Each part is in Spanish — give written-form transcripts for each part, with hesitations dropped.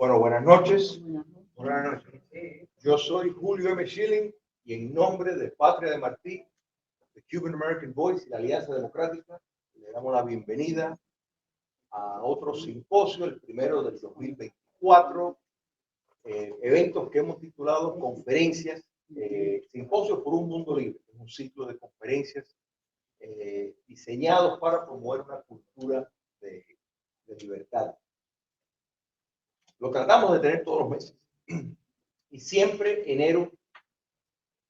Bueno, buenas noches. Buenas noches. Yo soy Julio M. Schilling y en nombre de Patria de Martí, de Cuban American Voice y la Alianza Democrática, le damos la bienvenida a otro simposio, el primero del 2024, eventos que hemos titulado conferencias, simposios por un mundo libre. Es un ciclo de conferencias diseñados para promover una cultura de libertad. Lo tratamos de tener todos los meses y siempre enero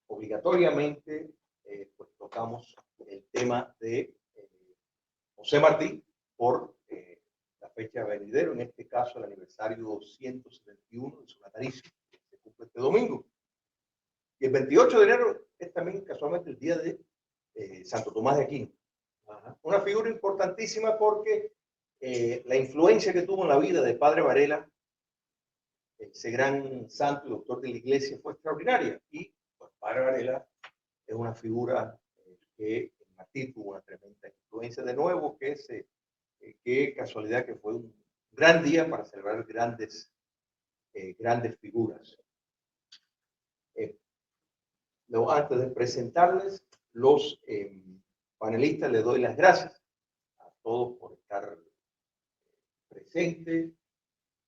obligatoriamente pues tocamos el tema de José Martí por la fecha venidero, en este caso el aniversario 171 de su natalicio, que se cumple este domingo. Y el 28 de enero es también casualmente el día de Santo Tomás de Aquino. Una figura importantísima porque la influencia que tuvo en la vida de Padre Varela, ese gran santo y doctor de la iglesia, fue extraordinaria. Y pues, Padre Varela es una figura que en Martí tuvo una tremenda influencia. De nuevo, qué casualidad que fue un gran día para celebrar grandes figuras. Antes de presentarles los panelistas, les doy las gracias a todos por estar presentes.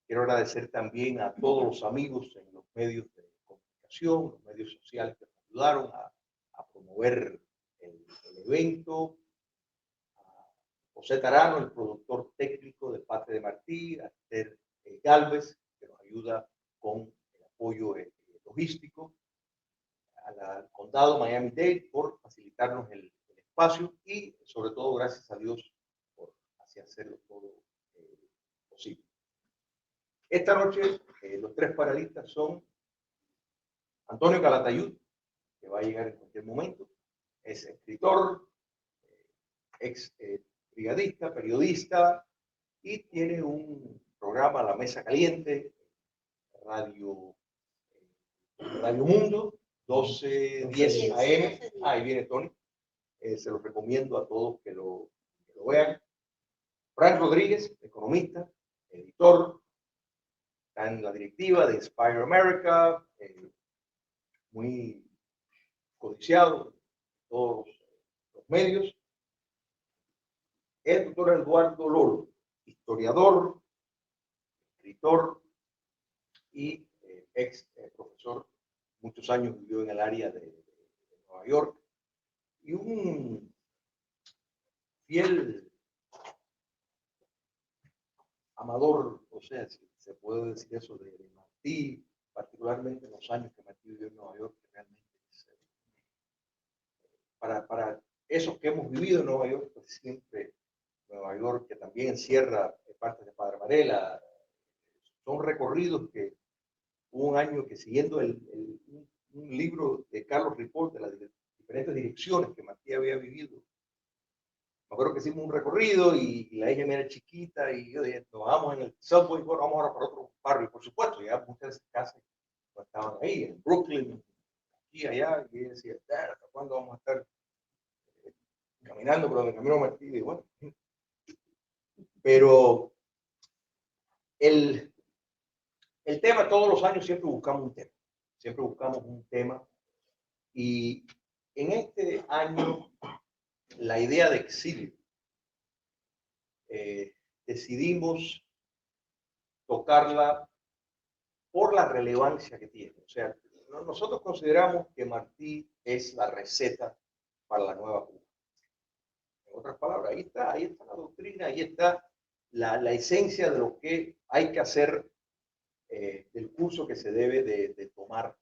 Quiero agradecer también a todos los amigos en los medios de comunicación, los medios sociales que nos ayudaron a promover el evento. A José Tarano, el productor técnico de Patria de Martí, a Esther Galvez, que nos ayuda con el apoyo logístico, al condado Miami-Dade por facilitarnos el espacio y sobre todo gracias a Dios por así hacerlo todo posible. Esta noche los tres panelistas son Antonio Calatayud, que va a llegar en cualquier momento, es escritor, ex brigadista, periodista y tiene un programa, La Mesa Caliente, Radio Mundo, 12:10 AM. Ahí viene Tony. Se los recomiendo a todos que lo vean. Frank Rodríguez, economista, editor, está en la directiva de Inspire America, muy codiciado en todos los medios. El doctor Eduardo Lolo, historiador, escritor y ex profesor, muchos años vivió en el área de Nueva York y un fiel amador, o sea, si se puede decir eso de Martí, particularmente en los años que Martí vivió en Nueva York, que realmente es, para esos que hemos vivido en Nueva York, pues siempre Nueva York, que también encierra partes de Padre Varela, son recorridos que hubo un año que siguiendo un libro de Carlos Ripoll de las diferentes direcciones que Martí había vivido. Me acuerdo que hicimos un recorrido y la hija me era chiquita y yo dije, nos vamos en el subway, bueno, vamos ahora para otro barrio. Por supuesto, ya muchas casas no estaban ahí, en Brooklyn, aquí, allá, y ella decía, ¿hasta cuándo vamos a estar caminando por donde camino Martí? Y bueno, pero el tema, todos los años siempre buscamos un tema, y en este año la idea de exilio, decidimos tocarla por la relevancia que tiene. O sea, nosotros consideramos que Martí es la receta para la nueva Cuba. En otras palabras, ahí está la doctrina, ahí está la esencia de lo que hay que hacer, del curso que se debe de tomar.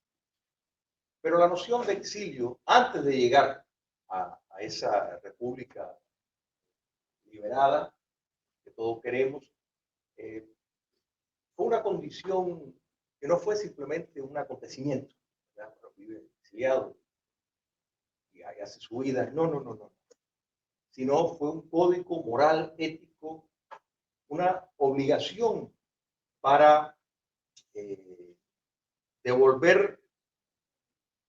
Pero la noción de exilio, antes de llegar a esa república liberada que todos queremos, fue una condición que no fue simplemente un acontecimiento, ¿verdad? Pero vive exiliado y ahí hace su vida. No. Sino fue un código moral, ético, una obligación para devolver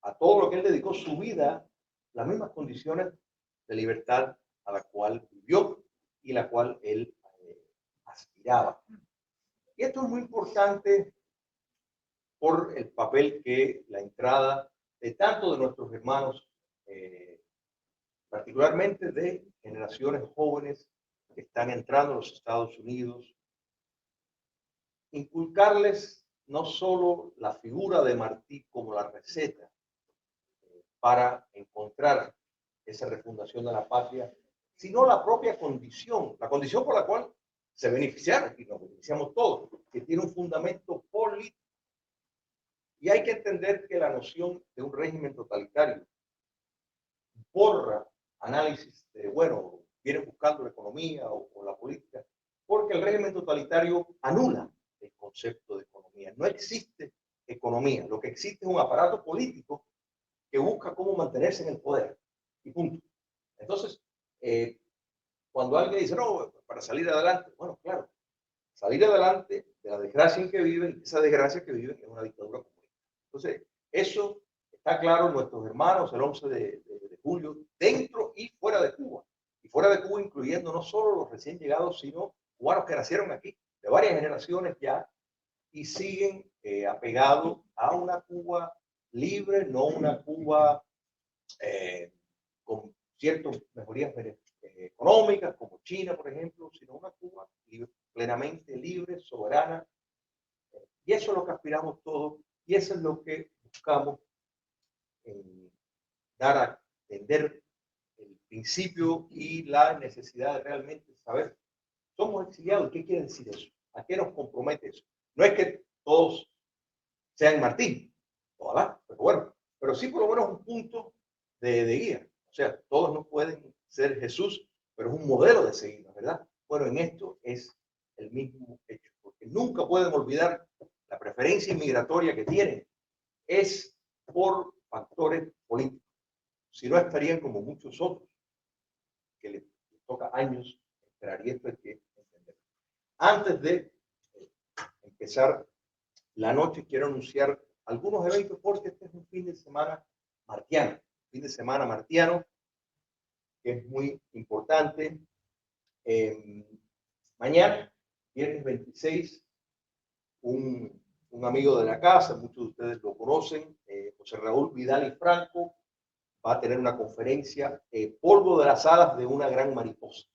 a todo lo que él dedicó su vida las mismas condiciones de libertad a la cual vivió y la cual él aspiraba. Y Esto es muy importante por el papel que la entrada de tanto de nuestros hermanos, particularmente de generaciones jóvenes que están entrando a los Estados Unidos, inculcarles no solo la figura de Martí como la receta para encontrar esa refundación de la patria, sino la propia condición, la condición por la cual se beneficiaron, y nos beneficiamos todos, que tiene un fundamento político. Y hay que entender que la noción de un régimen totalitario borra análisis de, bueno, vienen buscando la economía o la política, porque el régimen totalitario anula el concepto de economía. No existe economía, lo que existe es un aparato político que busca cómo mantenerse en el poder, y punto. Entonces, cuando alguien dice, no, para salir adelante, bueno, claro, salir adelante de la desgracia en que viven, esa desgracia que viven es una dictadura comunista. Entonces, eso está claro en nuestros hermanos el 11 de julio, dentro y fuera de Cuba. Y fuera de Cuba, incluyendo no solo los recién llegados, sino cubanos que nacieron aquí, de varias generaciones ya, y siguen apegados a una Cuba libre, no una Cuba con ciertas mejorías económicas, como China, por ejemplo, sino una Cuba libre, plenamente libre, soberana. Y eso es lo que aspiramos todos, y eso es lo que buscamos dar a entender el principio y la necesidad de realmente saber. Somos exiliados, ¿qué quiere decir eso? ¿A qué nos compromete eso? No es que todos sean Martín, ojalá, pero bueno, pero sí por lo menos un punto de guía. O sea, todos no pueden ser Jesús, pero es un modelo de seguir, ¿verdad? Bueno, en esto es el mismo hecho, porque nunca pueden olvidar la preferencia inmigratoria que tienen. Es por factores políticos. Si no, estarían como muchos otros, que les toca años esperar, y esto hay que entender. Antes de empezar la noche, quiero anunciar algunos eventos, porque este es un fin de semana martiano, que es muy importante. Mañana, viernes 26, un amigo de la casa, muchos de ustedes lo conocen, José Raúl Vidal y Franco, va a tener una conferencia, Polvo de las alas de una gran mariposa.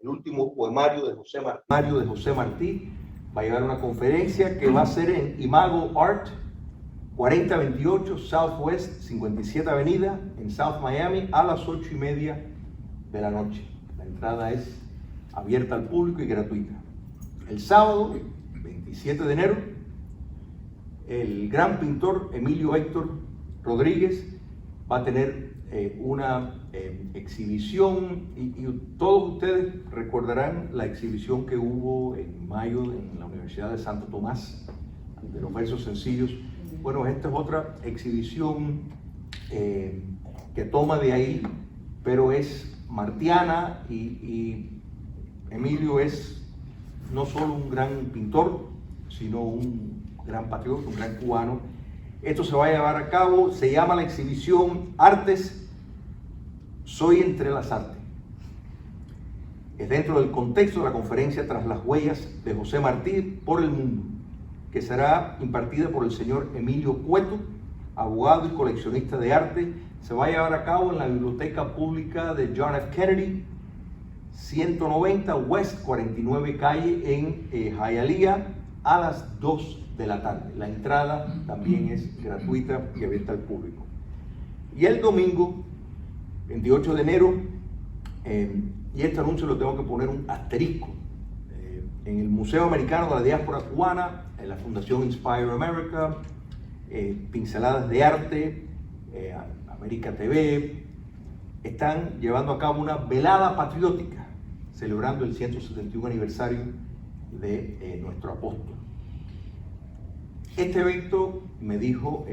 El último poemario de José Martí va a llevar una conferencia que va a ser en Imago Art, 4028 Southwest 57 Avenida, en South Miami, a las 8:30 de la noche. La entrada es abierta al público y gratuita. El sábado, 27 de enero, el gran pintor Emilio Héctor Rodríguez va a tener una exhibición, y todos ustedes recordarán la exhibición que hubo en mayo en la Universidad de Santo Tomás de los versos sencillos. Bueno, esta es otra exhibición que toma de ahí, pero es martiana, y Emilio es no solo un gran pintor, sino un gran patriota, un gran cubano. Esto se va a llevar a cabo, se llama la exhibición Artes, Soy entre las artes. Es dentro del contexto de la conferencia Tras las huellas de José Martí por el mundo, que será impartida por el señor Emilio Cueto, abogado y coleccionista de arte. Se va a llevar a cabo en la Biblioteca Pública de John F. Kennedy, 190 West 49 Calle en Hialeah, a las 2 de la tarde. La entrada también es gratuita y abierta al público. Y el domingo, 28 de enero, y este anuncio lo tengo que poner un asterisco, en el Museo Americano de la Diáspora Cubana, en la Fundación Inspire America, Pinceladas de Arte, América TV, están llevando a cabo una velada patriótica, celebrando el 171 aniversario de nuestro apóstol. Este evento, me dijo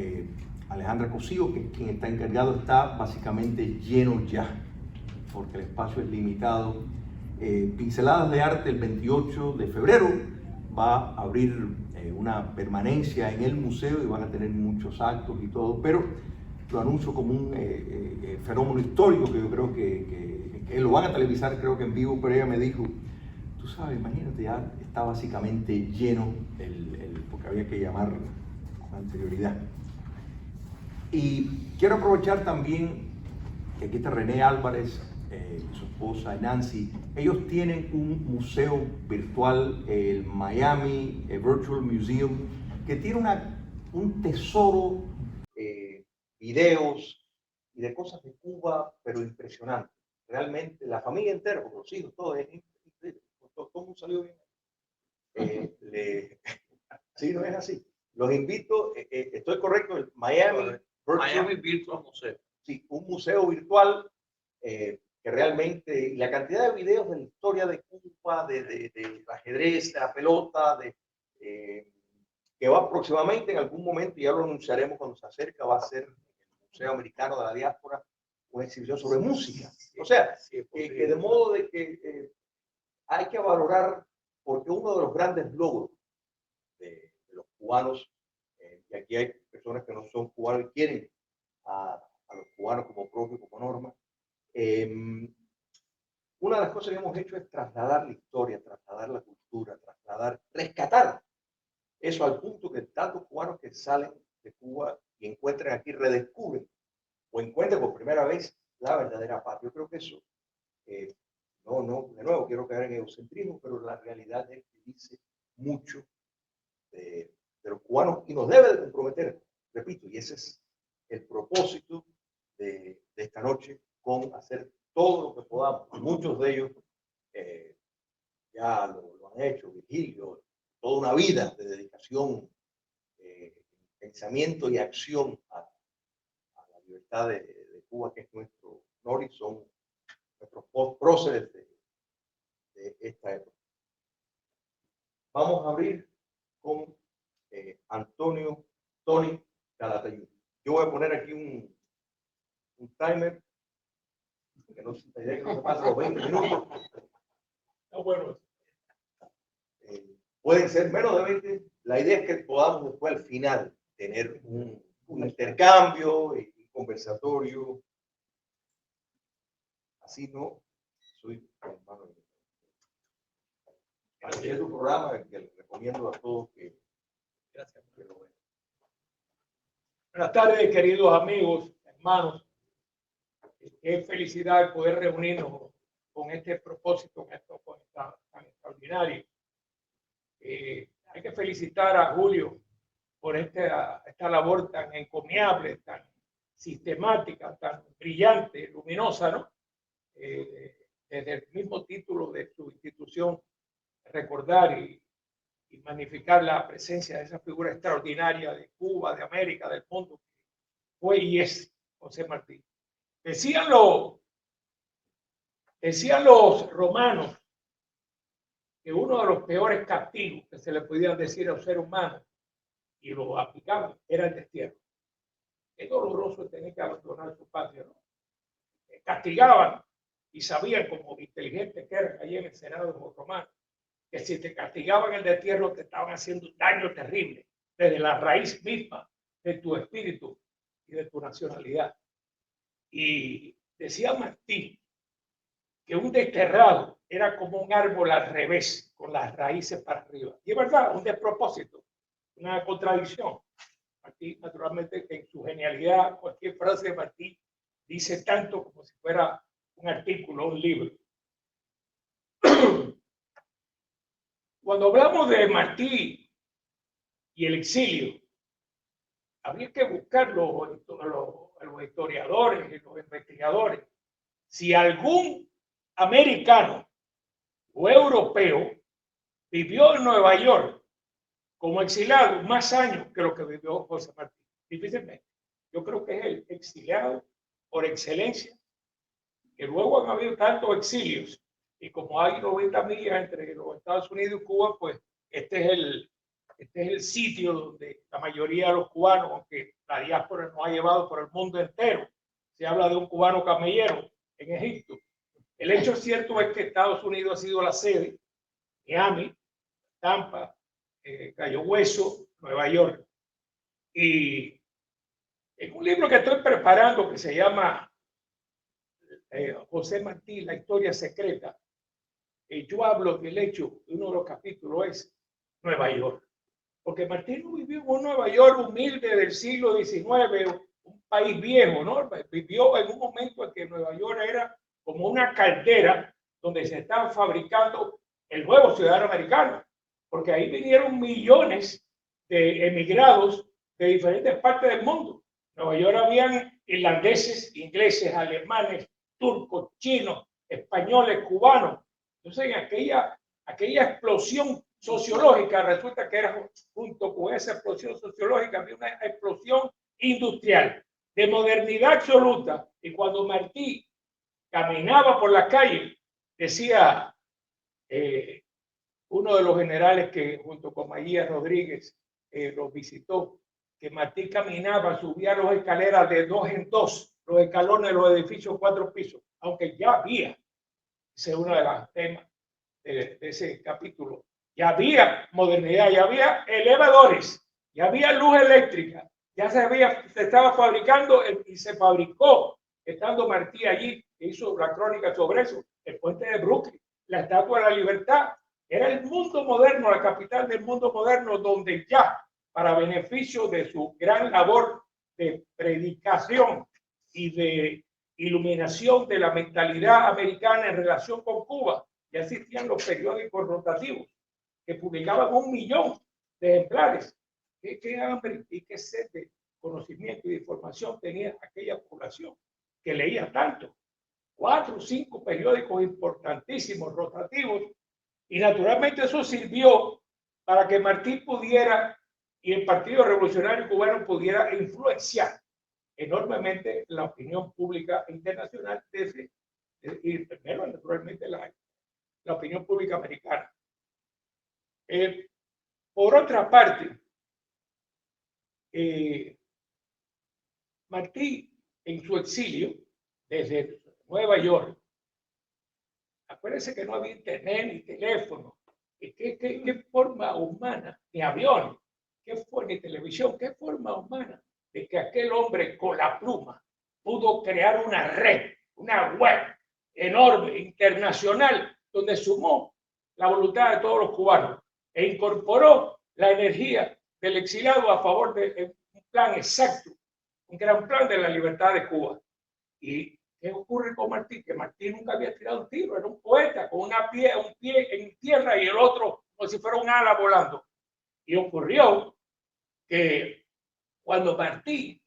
Alejandra Cosío, que quien está encargado, está básicamente lleno ya, porque el espacio es limitado. Pinceladas de Arte, el 28 de febrero va a abrir una permanencia en el museo y van a tener muchos actos y todo, pero lo anuncio como un fenómeno histórico que yo creo que lo van a televisar, creo que en vivo, pero ella me dijo, tú sabes, imagínate, ya está básicamente lleno, porque había que llamar con anterioridad. Y quiero aprovechar también que aquí está René Álvarez y su esposa Nancy. Ellos tienen un museo virtual, el Miami Virtual Museum, que tiene un tesoro, videos y de cosas de Cuba, pero impresionante. Realmente, la familia entera, porque los hijos, todo es increíble. Todo salió bien. Sí, no es así. Los invito, estoy correcto, el Miami Virtual Museo. Sí, un museo virtual que realmente, la cantidad de videos de la historia de Cuba, del ajedrez, de la pelota, que va próximamente, en algún momento, ya lo anunciaremos cuando se acerca, va a ser el Museo Americano de la Diáspora, una exhibición sobre música. O sea, que de modo de que hay que valorar, porque uno de los grandes logros de los cubanos, y aquí hay personas que no son cubanos y quieren a los cubanos como propio, como norma. Una de las cosas que hemos hecho es trasladar la historia, trasladar la cultura, rescatar eso al punto que tantos cubanos que salen de Cuba y encuentran aquí, redescubren o encuentran por primera vez la verdadera paz. Yo creo que eso, de nuevo, quiero caer en egocentrismo, pero la realidad es que dice mucho de los cubanos y nos debe de comprometer, repito, y ese es el propósito de esta noche, con hacer todo lo que podamos. Muchos de ellos ya lo han hecho, Virgilio, toda una vida de dedicación, pensamiento y acción a la libertad de Cuba, que es nuestro honor, y son nuestros próceres de esta época. Vamos a abrir con Antonio Tony Calatayud. Yo voy a poner aquí un timer, que no se pase los 20 minutos. No, bueno. Pueden ser menos de 20. La idea es que podamos después al final tener un intercambio y conversatorio. Así no, soy hermano. Así es un programa que les recomiendo a todos que Gracias. Buenas tardes, queridos amigos, hermanos. Qué felicidad poder reunirnos con este propósito tan extraordinario. Hay que felicitar a Julio por esta labor tan encomiable, tan sistemática, tan brillante, luminosa, ¿no? Desde el mismo título de su institución, recordar y magnificar la presencia de esa figura extraordinaria de Cuba, de América, del mundo, que fue y es José Martí. Decían los romanos que uno de los peores castigos que se le podían decir a un ser humano, y lo aplicaban, era el destierro. Es doloroso tener que abandonar su patria, ¿no? Castigaban y sabían, como inteligentes que eran allí en el Senado de los romanos, que si te castigaban el destierro te estaban haciendo un daño terrible desde la raíz misma de tu espíritu y de tu nacionalidad. Y decía Martí que un desterrado era como un árbol al revés, con las raíces para arriba. Y es verdad, un despropósito, una contradicción. Martí, naturalmente, en su genialidad, cualquier frase de Martí dice tanto como si fuera un artículo, un libro. Cuando hablamos de Martí y el exilio, habría que buscar los historiadores y los investigadores si algún americano o europeo vivió en Nueva York como exiliado más años que lo que vivió José Martí. Difícilmente. Yo creo que es el exiliado por excelencia, que luego han habido tantos exilios, y como hay 90 millas entre los Estados Unidos y Cuba, pues este es el sitio donde la mayoría de los cubanos, aunque la diáspora nos ha llevado por el mundo entero, se habla de un cubano camellero en Egipto. El hecho cierto es que Estados Unidos ha sido la sede, Miami, Tampa, Cayo Hueso, Nueva York. Y en un libro que estoy preparando que se llama José Martí, la historia secreta, yo hablo del hecho, uno de los capítulos es Nueva York. Porque Martí no vivió en un Nueva York humilde del siglo XIX, un país viejo, ¿no? Vivió en un momento en que Nueva York era como una caldera donde se estaba fabricando el nuevo ciudadano americano, porque ahí vinieron millones de emigrados de diferentes partes del mundo. En Nueva York habían irlandeses, ingleses, alemanes, turcos, chinos, españoles, cubanos. Entonces, en aquella explosión sociológica, resulta que era junto con esa explosión sociológica, había una explosión industrial de modernidad absoluta. Y cuando Martí caminaba por la calle, decía uno de los generales que junto con María Rodríguez los visitó, que Martí caminaba, subía las escaleras de 2 en 2, los escalones de los edificios 4 pisos, aunque ya había, ese es uno de los temas de ese capítulo, ya había modernidad, ya había elevadores, ya había luz eléctrica, ya se estaba fabricando y se fabricó, estando Martí allí, que hizo la crónica sobre eso, el puente de Brooklyn, la Estatua de la Libertad. Era el mundo moderno, la capital del mundo moderno, donde ya, para beneficio de su gran labor de predicación y de iluminación de la mentalidad americana en relación con Cuba, ya existían los periódicos rotativos que publicaban 1 millón de ejemplares. ¿Qué hambre y qué sed de conocimiento y de información tenía aquella población que leía tanto? 4 o 5 periódicos importantísimos, rotativos, y naturalmente eso sirvió para que Martí pudiera y el Partido Revolucionario Cubano pudiera influenciar enormemente la opinión pública internacional y primero naturalmente la opinión pública americana. Por otra parte, Martí en su exilio desde Nueva York, acuérdense que no había internet ni teléfono, ¿qué forma humana, ni aviones, ni televisión, qué forma humana de que aquel hombre con la pluma pudo crear una red, una web enorme, internacional, donde sumó la voluntad de todos los cubanos e incorporó la energía del exiliado a favor de un plan exacto, un gran plan de la libertad de Cuba. ¿Y qué ocurre con Martí? Que Martí nunca había tirado un tiro, era un poeta con un pie en tierra y el otro como si fuera un ala volando. Y ocurrió que cuando Martí,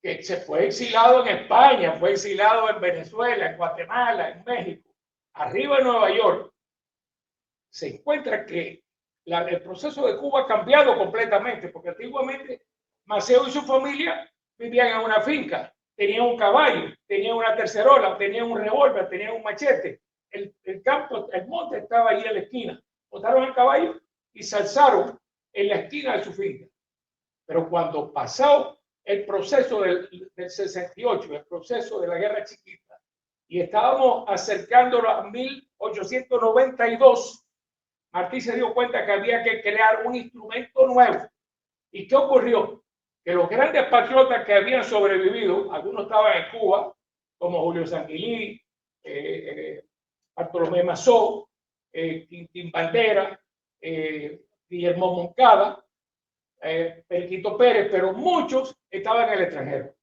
que se fue exilado en España, fue exilado en Venezuela, en Guatemala, en México, arriba en Nueva York, se encuentra que el proceso de Cuba ha cambiado completamente, porque antiguamente Maceo y su familia vivían en una finca, tenían un caballo, tenían una tercerola, tenían un revólver, tenían un machete. El campo, el monte estaba ahí en la esquina. Botaron el caballo y se alzaron en la esquina de su finca. Pero cuando pasó el proceso del 68, el proceso de la Guerra Chiquita, y estábamos acercándonos a 1892, Martí se dio cuenta que había que crear un instrumento nuevo. ¿Y qué ocurrió? Que los grandes patriotas que habían sobrevivido, algunos estaban en Cuba, como Julio Sanguilí, Bartolomé Mazó, Quintín Bandera, Guillermo Moncada, Periquito Pérez, pero muchos estaban en el extranjero.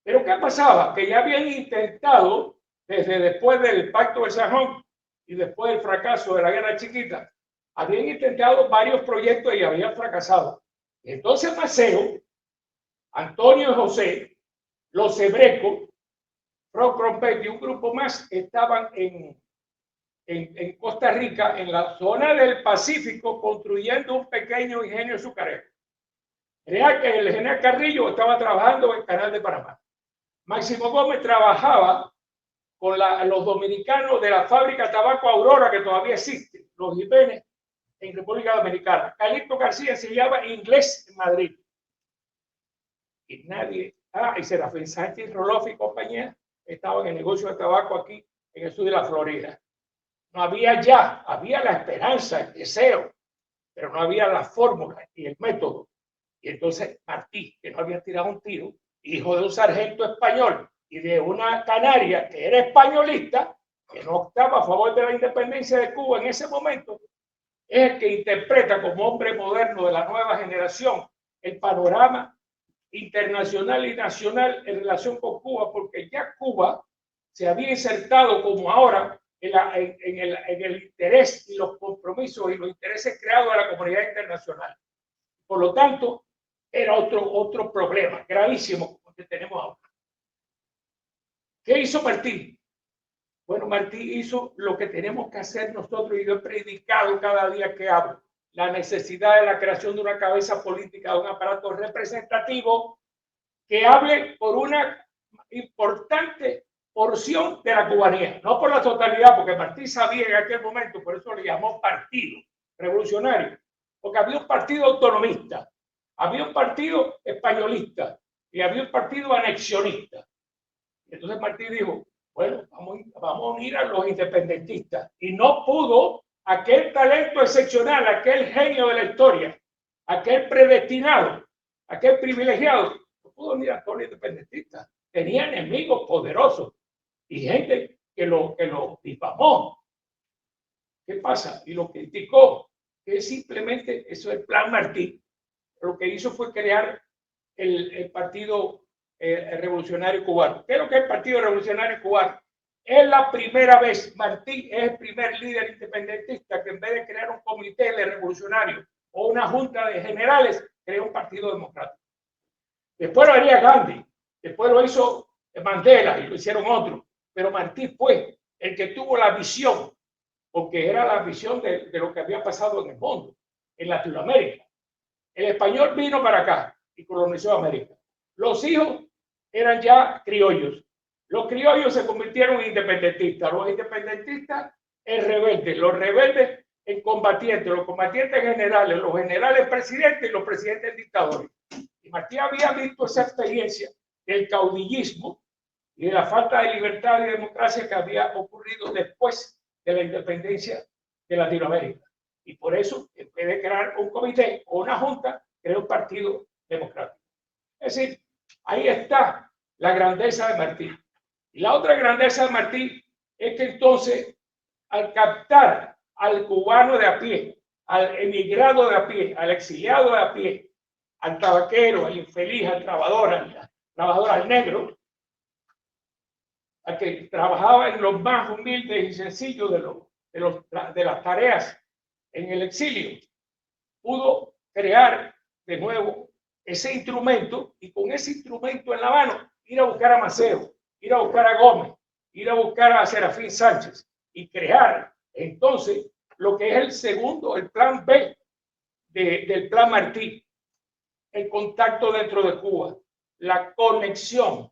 Pero ¿qué pasaba? Que ya habían intentado, desde después del Pacto de Sajón y después del fracaso de la Guerra Chiquita, habían intentado varios proyectos y habían fracasado. Entonces Maceo, Antonio y José, los hebrecos, Frog Crompet y un grupo más estaban en Costa Rica, en la zona del Pacífico, construyendo un pequeño ingenio azucarero. Creía que el general Carrillo estaba trabajando en el Canal de Panamá. Máximo Gómez trabajaba con los dominicanos de la fábrica de tabaco Aurora, que todavía existe, los Jiménez, en República Dominicana. Calixto García se llama inglés en Madrid. Y nadie, y Serafín Sánchez, Roloff y compañía estaban en el negocio de tabaco aquí en el sur de la Florida. No había había la esperanza, el deseo, pero no había la fórmula y el método. Y entonces Martí, que no había tirado un tiro, hijo de un sargento español y de una canaria que era españolista, que no estaba a favor de la independencia de Cuba en ese momento, es el que interpreta como hombre moderno de la nueva generación el panorama internacional y nacional en relación con Cuba, porque ya Cuba se había insertado como ahora en el interés y los compromisos y los intereses creados de la comunidad internacional. Por lo tanto, era otro problema gravísimo como que tenemos ahora. ¿Qué hizo Martí? Bueno, Martí hizo lo que tenemos que hacer nosotros, y yo he predicado cada día que hablo: la necesidad de la creación de una cabeza política, de un aparato representativo que hable por una importante porción de la cubanía, no por la totalidad, porque Martí sabía en aquel momento, por eso le llamó partido revolucionario, porque había un partido autonomista, había un partido españolista y había un partido anexionista. Entonces Martí dijo, bueno, vamos a unir a los independentistas, y no pudo. Aquel talento excepcional, aquel genio de la historia, aquel predestinado, aquel privilegiado, no pudo unir a todos los independentistas. Tenía enemigos poderosos y gente que lo difamó. ¿Qué pasa? Y lo criticó, que simplemente eso es el plan Martí. Lo que hizo fue crear el Partido Revolucionario Cubano. ¿Qué es lo que es el Partido Revolucionario Cubano? Es la primera vez, Martí es el primer líder independentista que en vez de crear un comité de revolucionarios o una junta de generales, creó un partido democrático. Después lo haría Gandhi, después lo hizo Mandela y lo hicieron otros, pero Martí fue el que tuvo la visión, porque era la visión de lo que había pasado en el mundo, en Latinoamérica. El español vino para acá y colonizó América. Los hijos eran ya criollos. Los criollos se convirtieron en independentistas, los independentistas en rebeldes, los rebeldes en combatientes, los combatientes generales, los generales presidentes y los presidentes dictadores. Y Martí había visto esa experiencia del caudillismo y de la falta de libertad y democracia que había ocurrido después de la independencia de Latinoamérica. Y por eso, en vez de crear un comité o una junta, creó un partido democrático. Es decir, ahí está la grandeza de Martí. Y la otra grandeza de Martí es que entonces, al captar al cubano de a pie, al emigrado de a pie, al exiliado de a pie, al tabaquero, al infeliz, al trabajador, al negro, al que trabajaba en los más humildes y sencillos de las tareas en el exilio, pudo crear de nuevo ese instrumento, y con ese instrumento en la mano ir a buscar a Maceo, ir a buscar a Gómez, ir a buscar a Serafín Sánchez y crear entonces lo que es el segundo, el plan B del plan Martí: el contacto dentro de Cuba, la conexión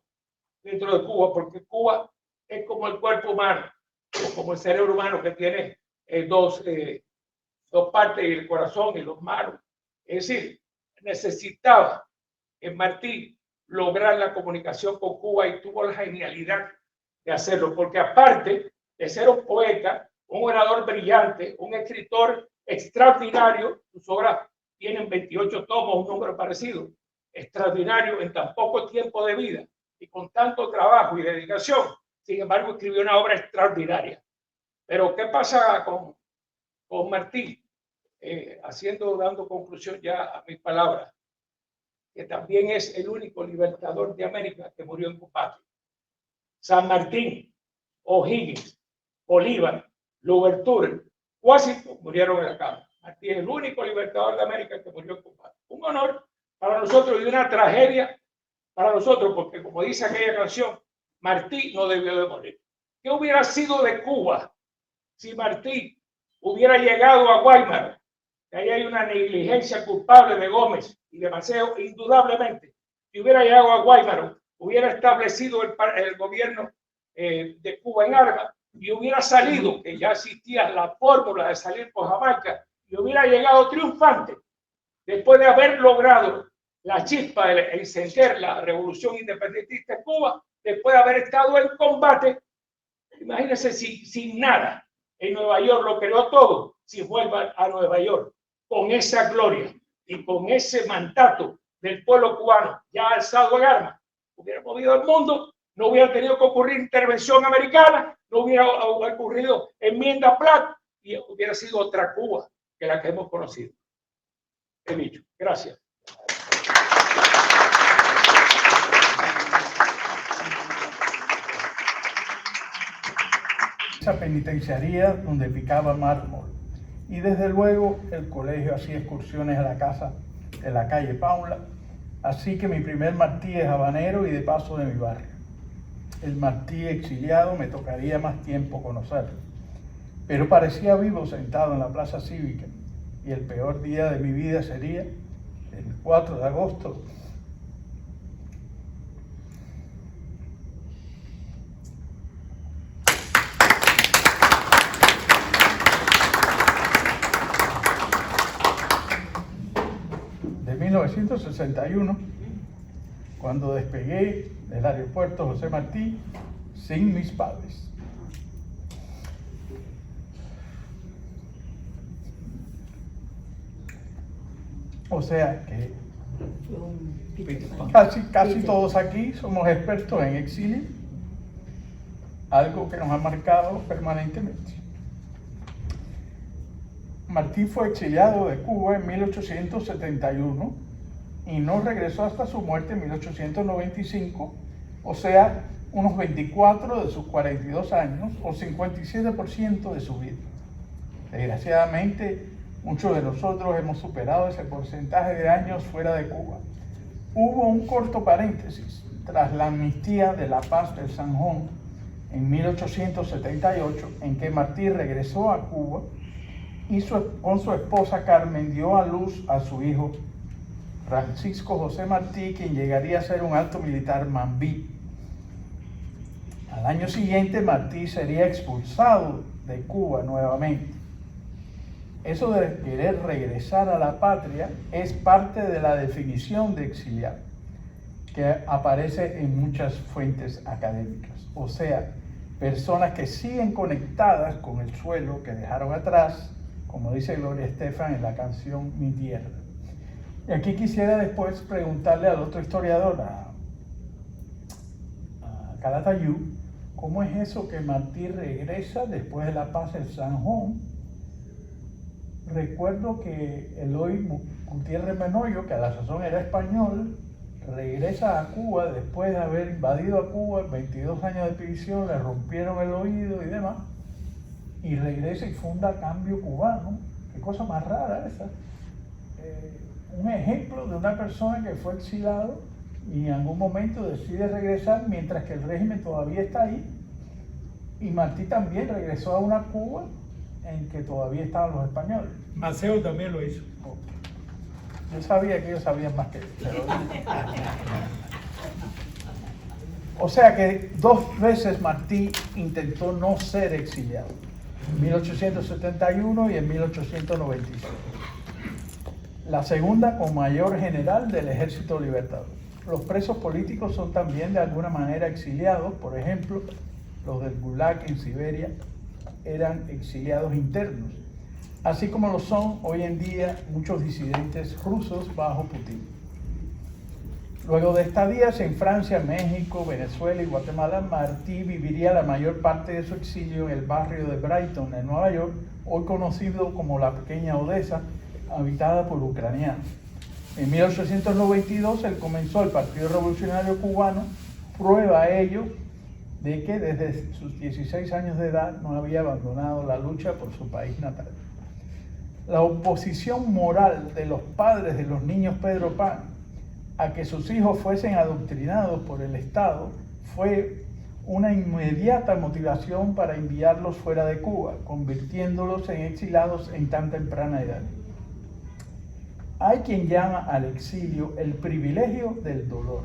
dentro de Cuba, porque Cuba es como el cuerpo humano, o como el cerebro humano, que tiene dos partes, el corazón y los manos. Es decir, necesitaba en Martí lograr la comunicación con Cuba, y tuvo la genialidad de hacerlo, porque aparte de ser un poeta, un orador brillante, un escritor extraordinario, sus obras tienen 28 tomos, un número parecido, extraordinario en tan poco tiempo de vida y con tanto trabajo y dedicación. Sin embargo, escribió una obra extraordinaria. Pero ¿qué pasa con Martí? Dando conclusión ya a mis palabras, que también es el único libertador de América que murió en combate. San Martín, O'Higgins, Bolívar, Louverture, Washington murieron en la cama. Martí es el único libertador de América que murió en combate. Un honor para nosotros y una tragedia para nosotros, porque como dice aquella canción, Martí no debió de morir. ¿Qué hubiera sido de Cuba si Martí hubiera llegado a Guaymaro? Ahí hay una negligencia culpable de Gómez y de Maceo, indudablemente. Si hubiera llegado a Guaymaro, hubiera establecido el gobierno de Cuba en armas, y hubiera salido, que ya existía la fórmula de salir por Jamaica, y hubiera llegado triunfante después de haber logrado la chispa de encender la revolución independentista en Cuba, después de haber estado en combate. Imagínense sin nada. En Nueva York lo creó todo. Si vuelvan a Nueva York con esa gloria y con ese mandato del pueblo cubano ya alzado en armas, hubiera movido el mundo no hubiera tenido que ocurrir intervención americana, no hubiera ocurrido enmienda Platt y hubiera sido otra Cuba que la que hemos conocido. He dicho. Gracias. Esa penitenciaría donde picaba mármol. Y desde luego el colegio hacía excursiones a la casa de la calle Paula. Así que mi primer Martí es habanero y de paso de mi barrio. El Martí exiliado me tocaría más tiempo conocerlo. Pero parecía vivo sentado en la plaza cívica. Y el peor día de mi vida sería el 4 de agosto. De 1961, cuando despegué del aeropuerto José Martí sin mis padres. O sea que casi todos aquí somos expertos en exilio, algo que nos ha marcado permanentemente. Martí fue exiliado de Cuba en 1871 y no regresó hasta su muerte en 1895, o sea, unos 24 de sus 42 años o 57% de su vida. Desgraciadamente, muchos de nosotros hemos superado ese porcentaje de años fuera de Cuba. Hubo un corto paréntesis tras la amnistía de la Paz del Sanjón en 1878, en que Martí regresó a Cuba y con su esposa Carmen dio a luz a su hijo Francisco José Martí, quien llegaría a ser un alto militar mambí. Al año siguiente, Martí sería expulsado de Cuba nuevamente. Eso de querer regresar a la patria es parte de la definición de exiliado, que aparece en muchas fuentes académicas. O sea, personas que siguen conectadas con el suelo que dejaron atrás, como dice Gloria Estefan en la canción Mi Tierra. Y aquí quisiera después preguntarle al otro historiador, a Calatayud, ¿cómo es eso que Martí regresa después de la Paz del Sanjón? Recuerdo que Eloy Gutiérrez Menoyo, que a la sazón era español, regresa a Cuba después de haber invadido a Cuba, 22 años de prisión, le rompieron el oído y demás, y regresa y funda Cambio Cubano. Qué cosa más rara esa. Un ejemplo de una persona que fue exilado y en algún momento decide regresar mientras que el régimen todavía está ahí. Y Martí también regresó a una Cuba en que todavía estaban los españoles. Maceo también lo hizo. Yo sabía que ellos sabían más que yo. Pero... O sea que 2 veces Martí intentó no ser exiliado, en 1871 y en 1895. La segunda como mayor general del Ejército Libertador. Los presos políticos son también de alguna manera exiliados. Por ejemplo, los del Gulag en Siberia eran exiliados internos, así como lo son hoy en día muchos disidentes rusos bajo Putin. Luego de estadías en Francia, México, Venezuela y Guatemala, Martí viviría la mayor parte de su exilio en el barrio de Brighton, en Nueva York, hoy conocido como la Pequeña Odessa, habitada por ucranianos. En 1892 él comenzó el Partido Revolucionario Cubano, prueba a ello de que desde sus 16 años de edad no había abandonado la lucha por su país natal. La oposición moral de los padres de los niños Pedro Pan a que sus hijos fuesen adoctrinados por el Estado fue una inmediata motivación para enviarlos fuera de Cuba, convirtiéndolos en exilados en tan temprana edad. Hay quien llama al exilio el privilegio del dolor.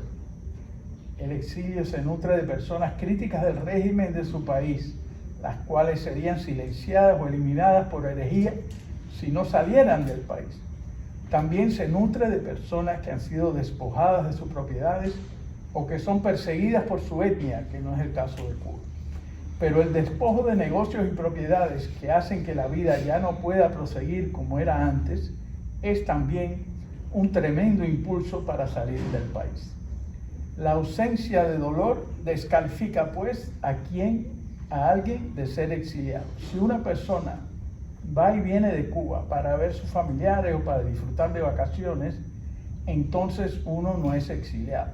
El exilio se nutre de personas críticas del régimen de su país, las cuales serían silenciadas o eliminadas por herejía si no salieran del país. También se nutre de personas que han sido despojadas de sus propiedades o que son perseguidas por su etnia, que no es el caso de Cuba. Pero el despojo de negocios y propiedades que hacen que la vida ya no pueda proseguir como era antes, es también un tremendo impulso para salir del país. La ausencia de dolor descalifica pues a alguien de ser exiliado. Si una persona va y viene de Cuba para ver sus familiares o para disfrutar de vacaciones, entonces uno no es exiliado.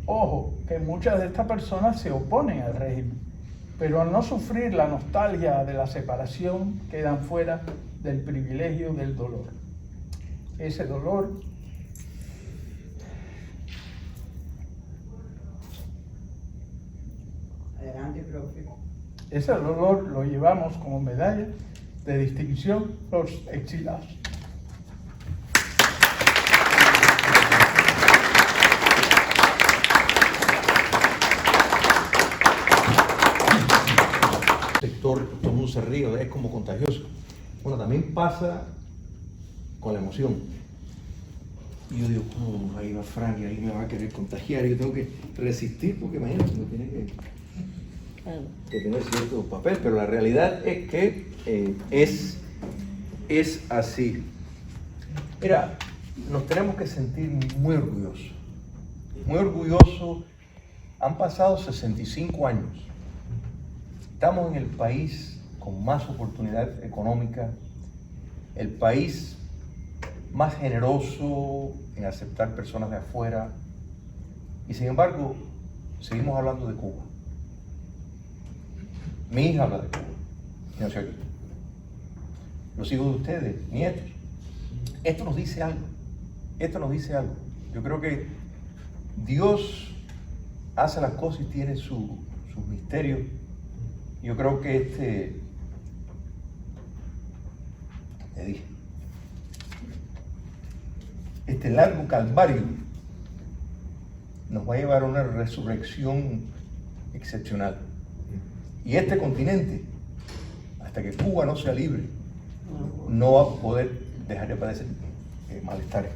Ojo, que muchas de estas personas se oponen al régimen, pero al no sufrir la nostalgia de la separación, quedan fuera del privilegio del dolor. Ese dolor Adelante, profe. ese dolor lo llevamos como medalla de distinción los exilados. Sector, todo el mundo se ríe, es como contagioso. Bueno, también pasa con la emoción. Y yo digo, ahí va Frank y ahí me va a querer contagiar. Y yo tengo que resistir porque imagínate, uno tiene que tener cierto papel. Pero la realidad es que es así. Mira, nos tenemos que sentir muy orgullosos. Muy orgullosos. Han pasado 65 años. Estamos en el país con más oportunidad económica, el país más generoso en aceptar personas de afuera, y sin embargo, seguimos hablando de Cuba. Mi hija habla de Cuba, y no sé aquí. Los hijos de ustedes, nietos. Esto nos dice algo, Yo creo que Dios hace las cosas y tiene sus misterios. Yo creo que este largo calvario nos va a llevar a una resurrección excepcional. Y este continente, hasta que Cuba no sea libre, no va a poder dejar de padecer malestares.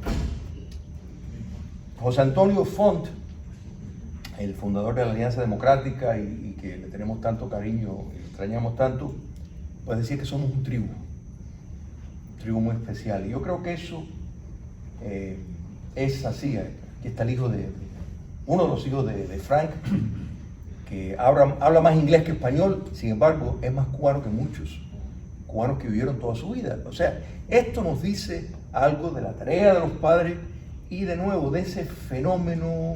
José Antonio Font, el fundador de la Alianza Democrática y que le tenemos tanto cariño, extrañamos tanto, puede decir que somos un tribu muy especial. Y yo creo que eso es así. Aquí está uno de los hijos de Frank, que habla más inglés que español, sin embargo es más cubano que muchos cubanos que vivieron toda su vida. O sea, esto nos dice algo de la tarea de los padres y de nuevo de ese fenómeno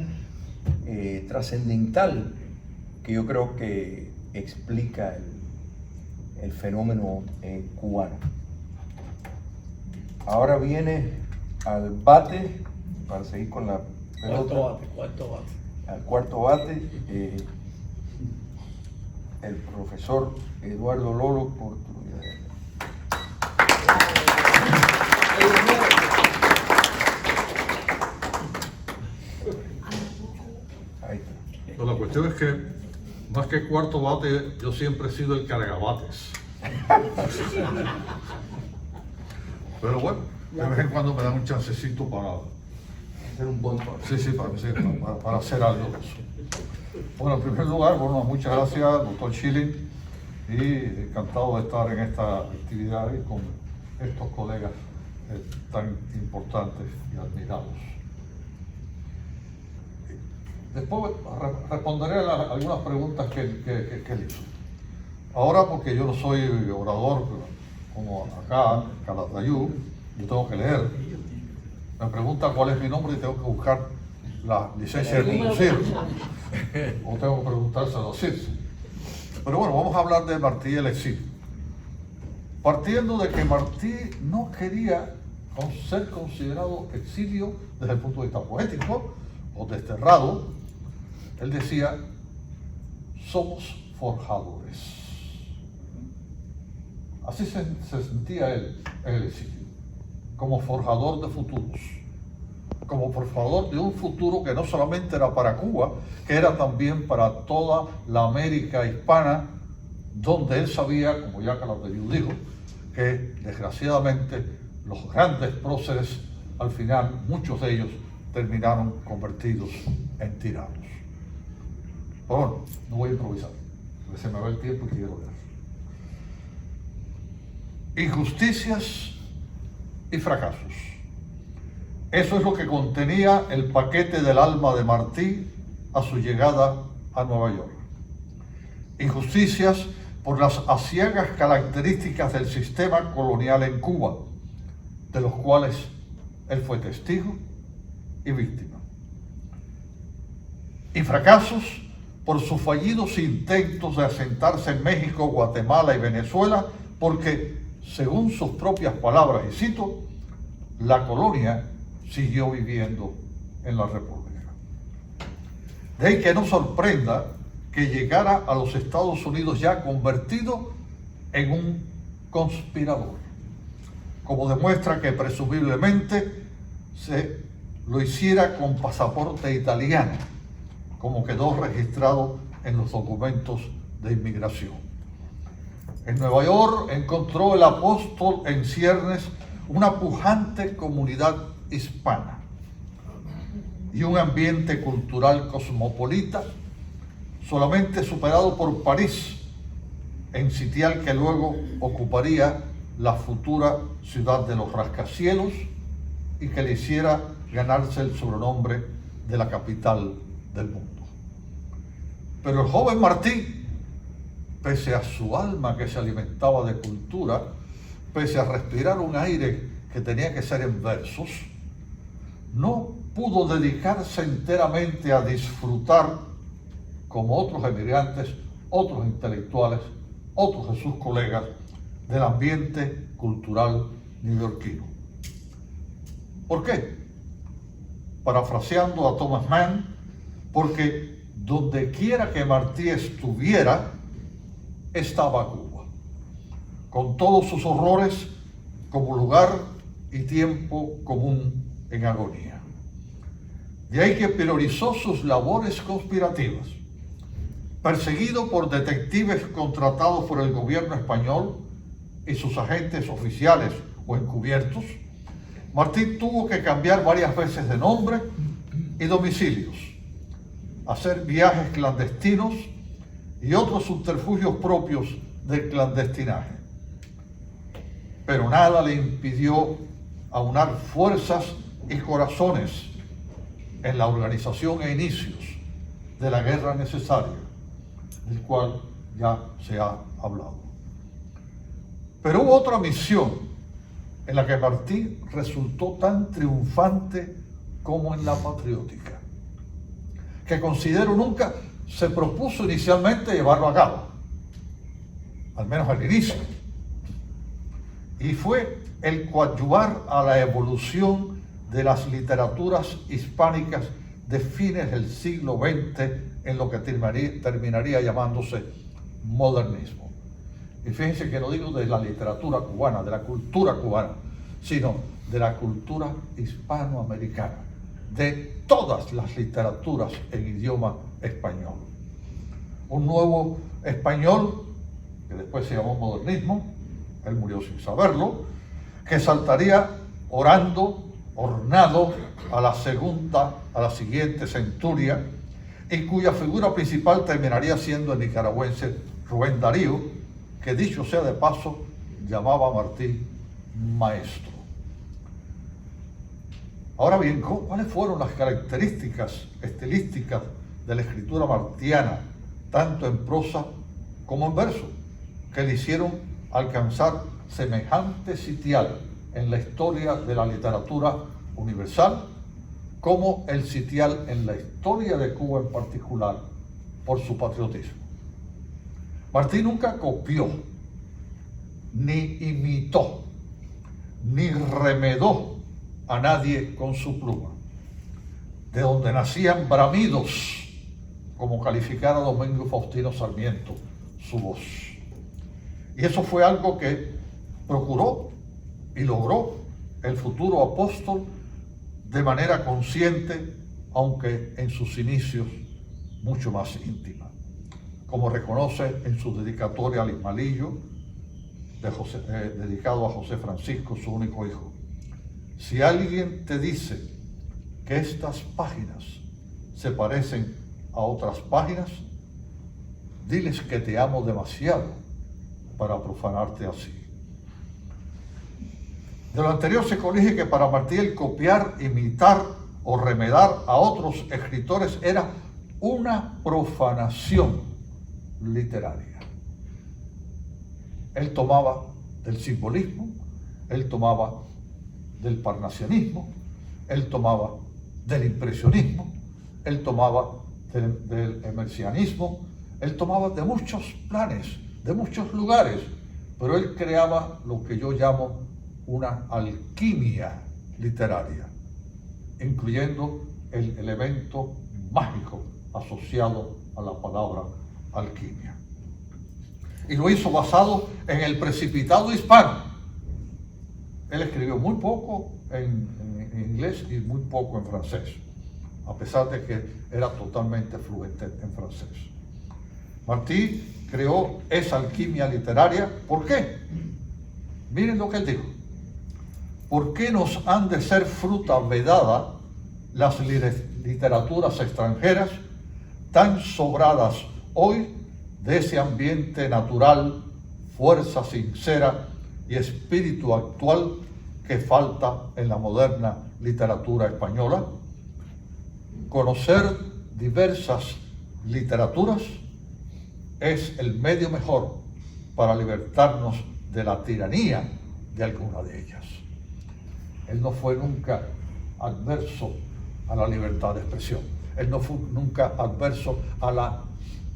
trascendental que yo creo que explica el fenómeno cubano. Ahora viene al bate, para seguir con la pelota. Cuarto bate. Al cuarto bate, el profesor Eduardo Lolo Portugal. Pues la cuestión es que, más que cuarto bate, yo siempre he sido el cargabates. Pero bueno, de vez en cuando me dan un chancecito para Hacer un buen par. Sí, para hacer algo de eso. Bueno, en primer lugar, bueno, muchas gracias, doctor Schilling, y encantado de estar en esta actividad y con estos colegas tan importantes y admirados. Después responderé a algunas preguntas que él hizo. Ahora, porque yo no soy orador, como acá, en Calatayud, yo tengo que leer. Me pregunta cuál es mi nombre y tengo que buscar la licencia de conducir. O tengo que preguntárselo a Circe. Pero bueno, vamos a hablar de Martí y el exilio. Partiendo de que Martí no quería ser considerado exilio desde el punto de vista poético o desterrado, él decía, somos forjadores. Así se sentía él en el exilio, como forjador de futuros, como forjador de un futuro que no solamente era para Cuba, que era también para toda la América hispana, donde él sabía, como ya Calatayud dijo, que desgraciadamente los grandes próceres, al final, muchos de ellos terminaron convertidos en tiranos. Pero bueno, no voy a improvisar, porque se me va el tiempo y quiero leer. Injusticias y fracasos. Eso es lo que contenía el paquete del alma de Martí a su llegada a Nueva York. Injusticias por las aciagas características del sistema colonial en Cuba, de los cuales él fue testigo y víctima. Y fracasos por sus fallidos intentos de asentarse en México, Guatemala y Venezuela, porque, según sus propias palabras, y cito, la colonia siguió viviendo en la República. De ahí que no sorprenda que llegara a los Estados Unidos ya convertido en un conspirador, como demuestra que presumiblemente se lo hiciera con pasaporte italiano, como quedó registrado en los documentos de inmigración. En Nueva York encontró el apóstol en ciernes una pujante comunidad hispana y un ambiente cultural cosmopolita, solamente superado por París, en sitial que luego ocuparía la futura ciudad de los rascacielos y que le hiciera ganarse el sobrenombre de la capital del mundo. Pero el joven Martí, pese a su alma que se alimentaba de cultura, pese a respirar un aire que tenía que ser en versos, no pudo dedicarse enteramente a disfrutar, como otros emigrantes, otros intelectuales, otros de sus colegas, del ambiente cultural neoyorquino. ¿Por qué? Parafraseando a Thomas Mann, porque donde quiera que Martí estuviera, estaba Cuba, con todos sus horrores, como lugar y tiempo común en agonía. De ahí que priorizó sus labores conspirativas. Perseguido por detectives contratados por el gobierno español y sus agentes oficiales o encubiertos, Martí tuvo que cambiar varias veces de nombre y domicilios, hacer viajes clandestinos y otros subterfugios propios del clandestinaje. Pero nada le impidió aunar fuerzas y corazones en la organización e inicios de la guerra necesaria, del cual ya se ha hablado. Pero hubo otra misión en la que Martí resultó tan triunfante como en la patriótica, que considero nunca se propuso inicialmente llevarlo a cabo, al menos al inicio, y fue el coadyuvar a la evolución de las literaturas hispánicas de fines del siglo XX en lo que terminaría llamándose modernismo. Y fíjense que no digo de la literatura cubana, de la cultura cubana, sino de la cultura hispanoamericana, de todas las literaturas en idioma español. Un nuevo español, que después se llamó modernismo, él murió sin saberlo, que saltaría ornado a la siguiente centuria, y cuya figura principal terminaría siendo el nicaragüense Rubén Darío, que dicho sea de paso, llamaba a Martí maestro. Ahora bien, ¿cuáles fueron las características estilísticas de la escritura martiana, tanto en prosa como en verso, que le hicieron alcanzar semejante sitial en la historia de la literatura universal, como el sitial en la historia de Cuba en particular, por su patriotismo? Martí nunca copió, ni imitó, ni remedó a nadie con su pluma. De donde nacían bramidos, como calificara Domingo Faustino Sarmiento su voz. Y eso fue algo que procuró y logró el futuro apóstol de manera consciente, aunque en sus inicios mucho más íntima, como reconoce en su dedicatoria al Ismalillo, dedicado a José Francisco, su único hijo. Si alguien te dice que estas páginas se parecen a otras páginas, diles que te amo demasiado para profanarte así. De lo anterior se colige que para Martí el copiar, imitar o remedar a otros escritores era una profanación literaria. Él tomaba del simbolismo, él tomaba del parnasianismo, él tomaba del impresionismo, él tomaba del emercianismo, él tomaba de muchos planes, de muchos lugares, pero él creaba lo que yo llamo una alquimia literaria, incluyendo el elemento mágico asociado a la palabra alquimia. Y lo hizo basado en el precipitado hispano. Él escribió muy poco en inglés y muy poco en francés, a pesar de que era totalmente fluente en francés. Martí creó esa alquimia literaria. ¿Por qué? Miren lo que él dijo. ¿Por qué nos han de ser fruta vedada las literaturas extranjeras tan sobradas hoy de ese ambiente natural, fuerza sincera y espíritu actual que falta en la moderna literatura española? Conocer diversas literaturas es el medio mejor para libertarnos de la tiranía de alguna de ellas. Él no fue nunca adverso a la libertad de expresión. Él no fue nunca adverso a la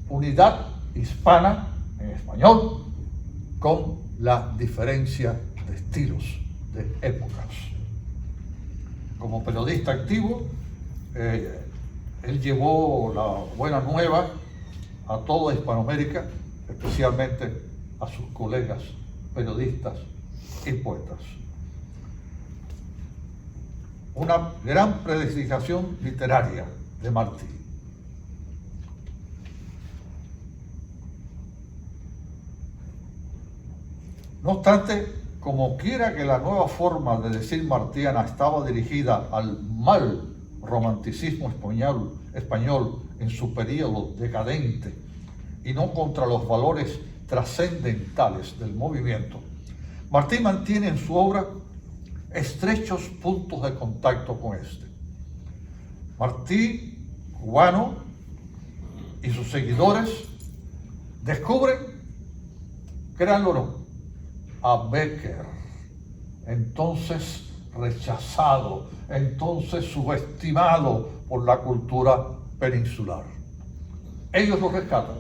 unidad hispana en español con la diferencia de estilos, de épocas. Como periodista activo, él llevó la buena nueva a toda Hispanoamérica, especialmente a sus colegas periodistas y poetas. Una gran predicación literaria de Martí. No obstante, como quiera que la nueva forma de decir martiana estaba dirigida al mal romanticismo español en su periodo decadente y no contra los valores trascendentales del movimiento, Martí mantiene en su obra estrechos puntos de contacto con este. Martí, cubano, y sus seguidores descubren, créanlo o no, a Bécquer, entonces rechazado, entonces subestimado por la cultura peninsular. Ellos lo rescatan.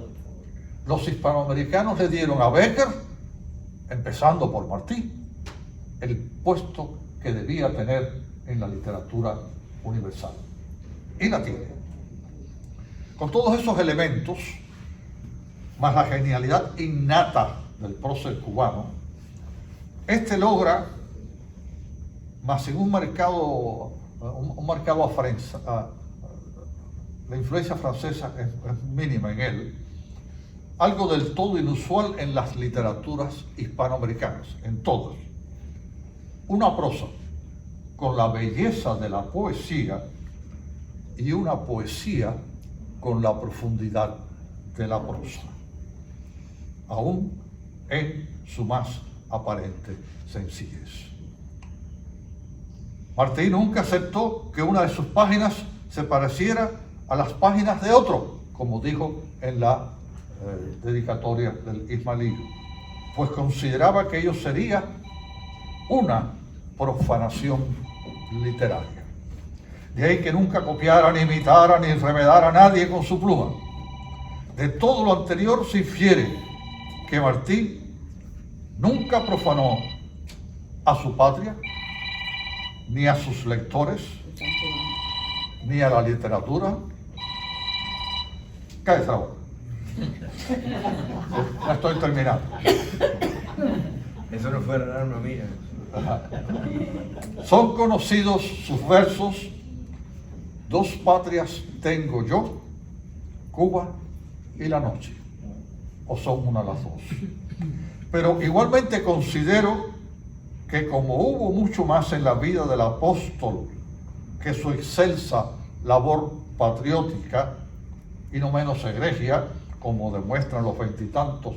Los hispanoamericanos le dieron a Bécquer, empezando por Martí, el puesto que debía tener en la literatura universal. Y la tiene. Con todos esos elementos, más la genialidad innata del prócer cubano, este logra, más en un marcado la influencia francesa es mínima en él, algo del todo inusual en las literaturas hispanoamericanas, en todas. Una prosa con la belleza de la poesía y una poesía con la profundidad de la prosa, aún en su más aparente sencillez. Martí nunca aceptó que una de sus páginas se pareciera a las páginas de otro, como dijo en la dedicatoria del Ismailillo, pues consideraba que ello sería una profanación literaria. De ahí que nunca copiara, ni imitara, ni remedara a nadie con su pluma. De todo lo anterior se infiere que Martí nunca profanó a su patria, ni a sus lectores, ni a la literatura. Cállate la boca. Ya estoy terminando. Eso no fue la alarma mía. Son conocidos sus versos: dos patrias tengo yo, Cuba y la noche, o son una las dos. Pero igualmente considero que como hubo mucho más en la vida del apóstol que su excelsa labor patriótica, y no menos egregia, como demuestran los 20 y tantos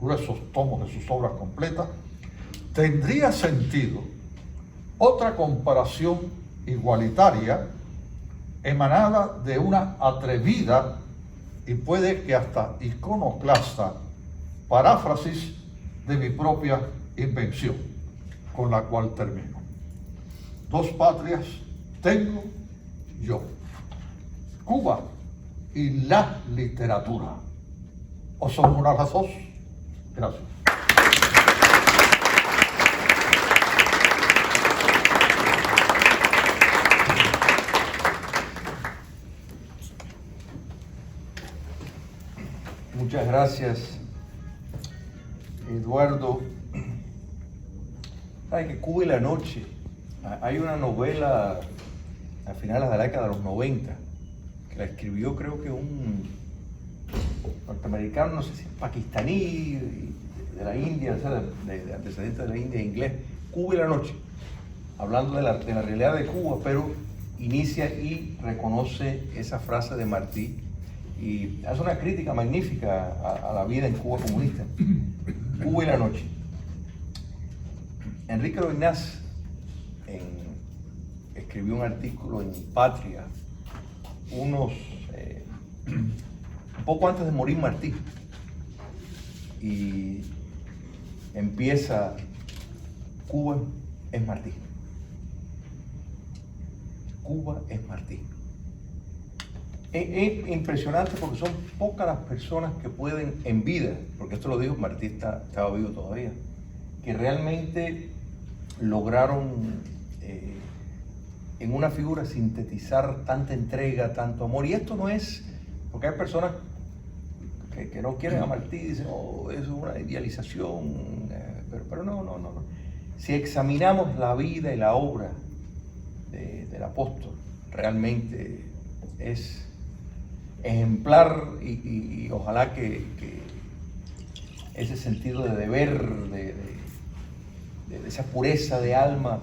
gruesos tomos de sus obras completas, tendría sentido otra comparación igualitaria emanada de una atrevida y puede que hasta iconoclasta paráfrasis de mi propia invención, con la cual termino. Dos patrias tengo yo, Cuba y la literatura. ¿O son una las dos? Gracias. Muchas gracias, Eduardo. Sabe que Cuba y la noche, hay una novela a finales de la década de los 90 que la escribió, creo que un norteamericano, no sé si pakistaní, de la India, o sea, de antecedentes de la India, inglés. Cuba y la noche, hablando de la realidad de Cuba, pero inicia y reconoce esa frase de Martí y hace una crítica magnífica a la vida en Cuba comunista. Cuba y la noche. Enrique Roinás escribió un artículo en Patria un poco antes de morir Martí, y empieza: Cuba es Martí. Cuba es Martí. Es impresionante porque son pocas las personas que pueden en vida, porque esto lo dijo Martí, estaba vivo todavía, que realmente lograron en una figura sintetizar tanta entrega, tanto amor. Y esto no es, porque hay personas que no quieren a Martí y dicen, oh, eso es una idealización, pero no. Si examinamos la vida y la obra del apóstol, realmente es ejemplar y ojalá que ese sentido de deber, de esa pureza de alma,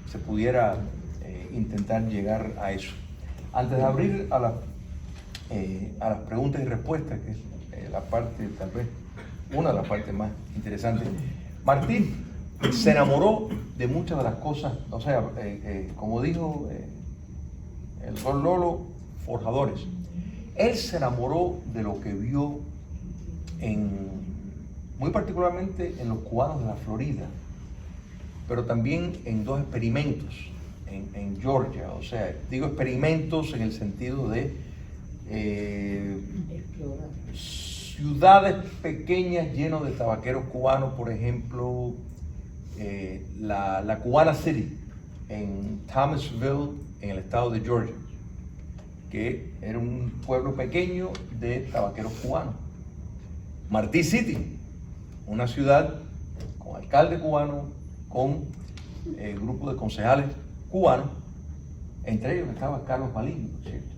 se pudiera intentar llegar a eso. Antes de abrir a las preguntas y respuestas, que es la parte, tal vez, una de las partes más interesantes, Martín se enamoró de muchas de las cosas, o sea, como dijo el doctor Lolo, forjadores. Él se enamoró de lo que vio muy particularmente en los cubanos de la Florida, pero también en dos experimentos en Georgia. O sea, digo experimentos en el sentido de ciudades pequeñas llenas de tabaqueros cubanos, por ejemplo, la Cubana City en Thomasville, en el estado de Georgia, que era un pueblo pequeño de tabaqueros cubanos. Martí City, una ciudad con alcalde cubano, con grupo de concejales cubanos, entre ellos estaba Carlos Balín, ¿cierto?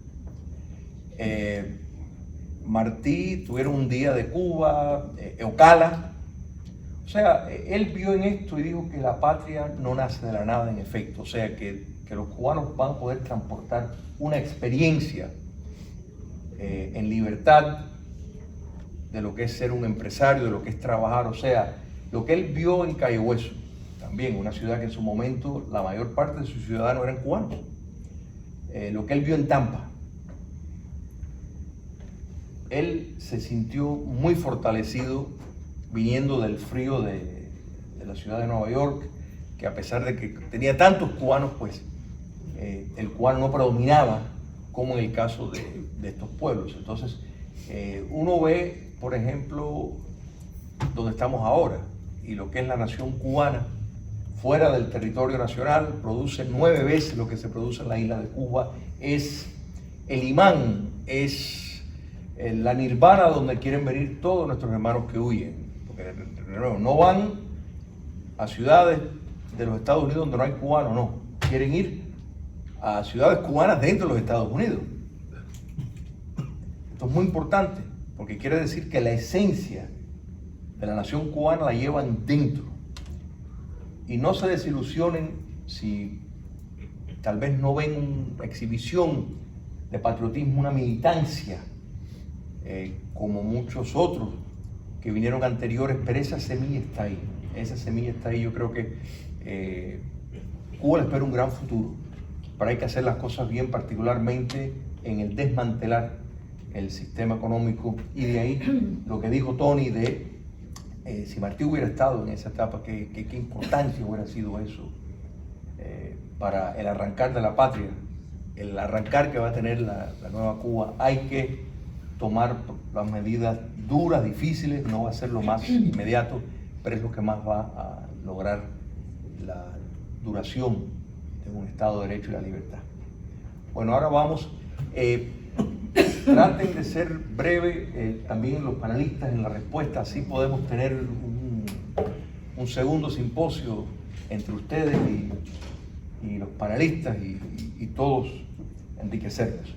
Martí tuvieron un día de Cuba, Ocala. O sea, él vio en esto y dijo que la patria no nace de la nada, en efecto. O sea, que los cubanos van a poder transportar una experiencia en libertad de lo que es ser un empresario, de lo que es trabajar. O sea, lo que él vio en Cayo Hueso, también una ciudad que en su momento la mayor parte de sus ciudadanos eran cubanos. Lo que él vio en Tampa, él se sintió muy fortalecido viniendo del frío de la ciudad de Nueva York, que a pesar de que tenía tantos cubanos, pues el cubano no predominaba como en el caso de estos pueblos. Entonces, uno ve, por ejemplo, donde estamos ahora, y lo que es la nación cubana, fuera del territorio nacional, produce 9 veces lo que se produce en la isla de Cuba. Es el imán, es la nirvana donde quieren venir todos nuestros hermanos que huyen. Porque de nuevo, no van a ciudades de los Estados Unidos donde no hay cubanos, no. Quieren ir a ciudades cubanas dentro de los Estados Unidos. Esto es muy importante, porque quiere decir que la esencia de la nación cubana la llevan dentro. Y no se desilusionen si tal vez no ven una exhibición de patriotismo, una militancia, como muchos otros que vinieron anteriores, pero esa semilla está ahí. Esa semilla está ahí. Yo creo que Cuba le espera un gran futuro. pero hay que hacer las cosas bien, particularmente en el desmantelar el sistema económico. Y de ahí lo que dijo Tony de si Martí hubiera estado en esa etapa, qué importancia hubiera sido eso para el arrancar de la patria, el arrancar que va a tener la nueva Cuba. Hay que tomar las medidas duras, difíciles, no va a ser lo más inmediato, pero es lo que más va a lograr la duración de un Estado de Derecho y la libertad. Bueno, ahora vamos. Traten de ser breve también los panelistas en la respuesta, así podemos tener un segundo simposio entre ustedes y los panelistas y todos enriquecernos.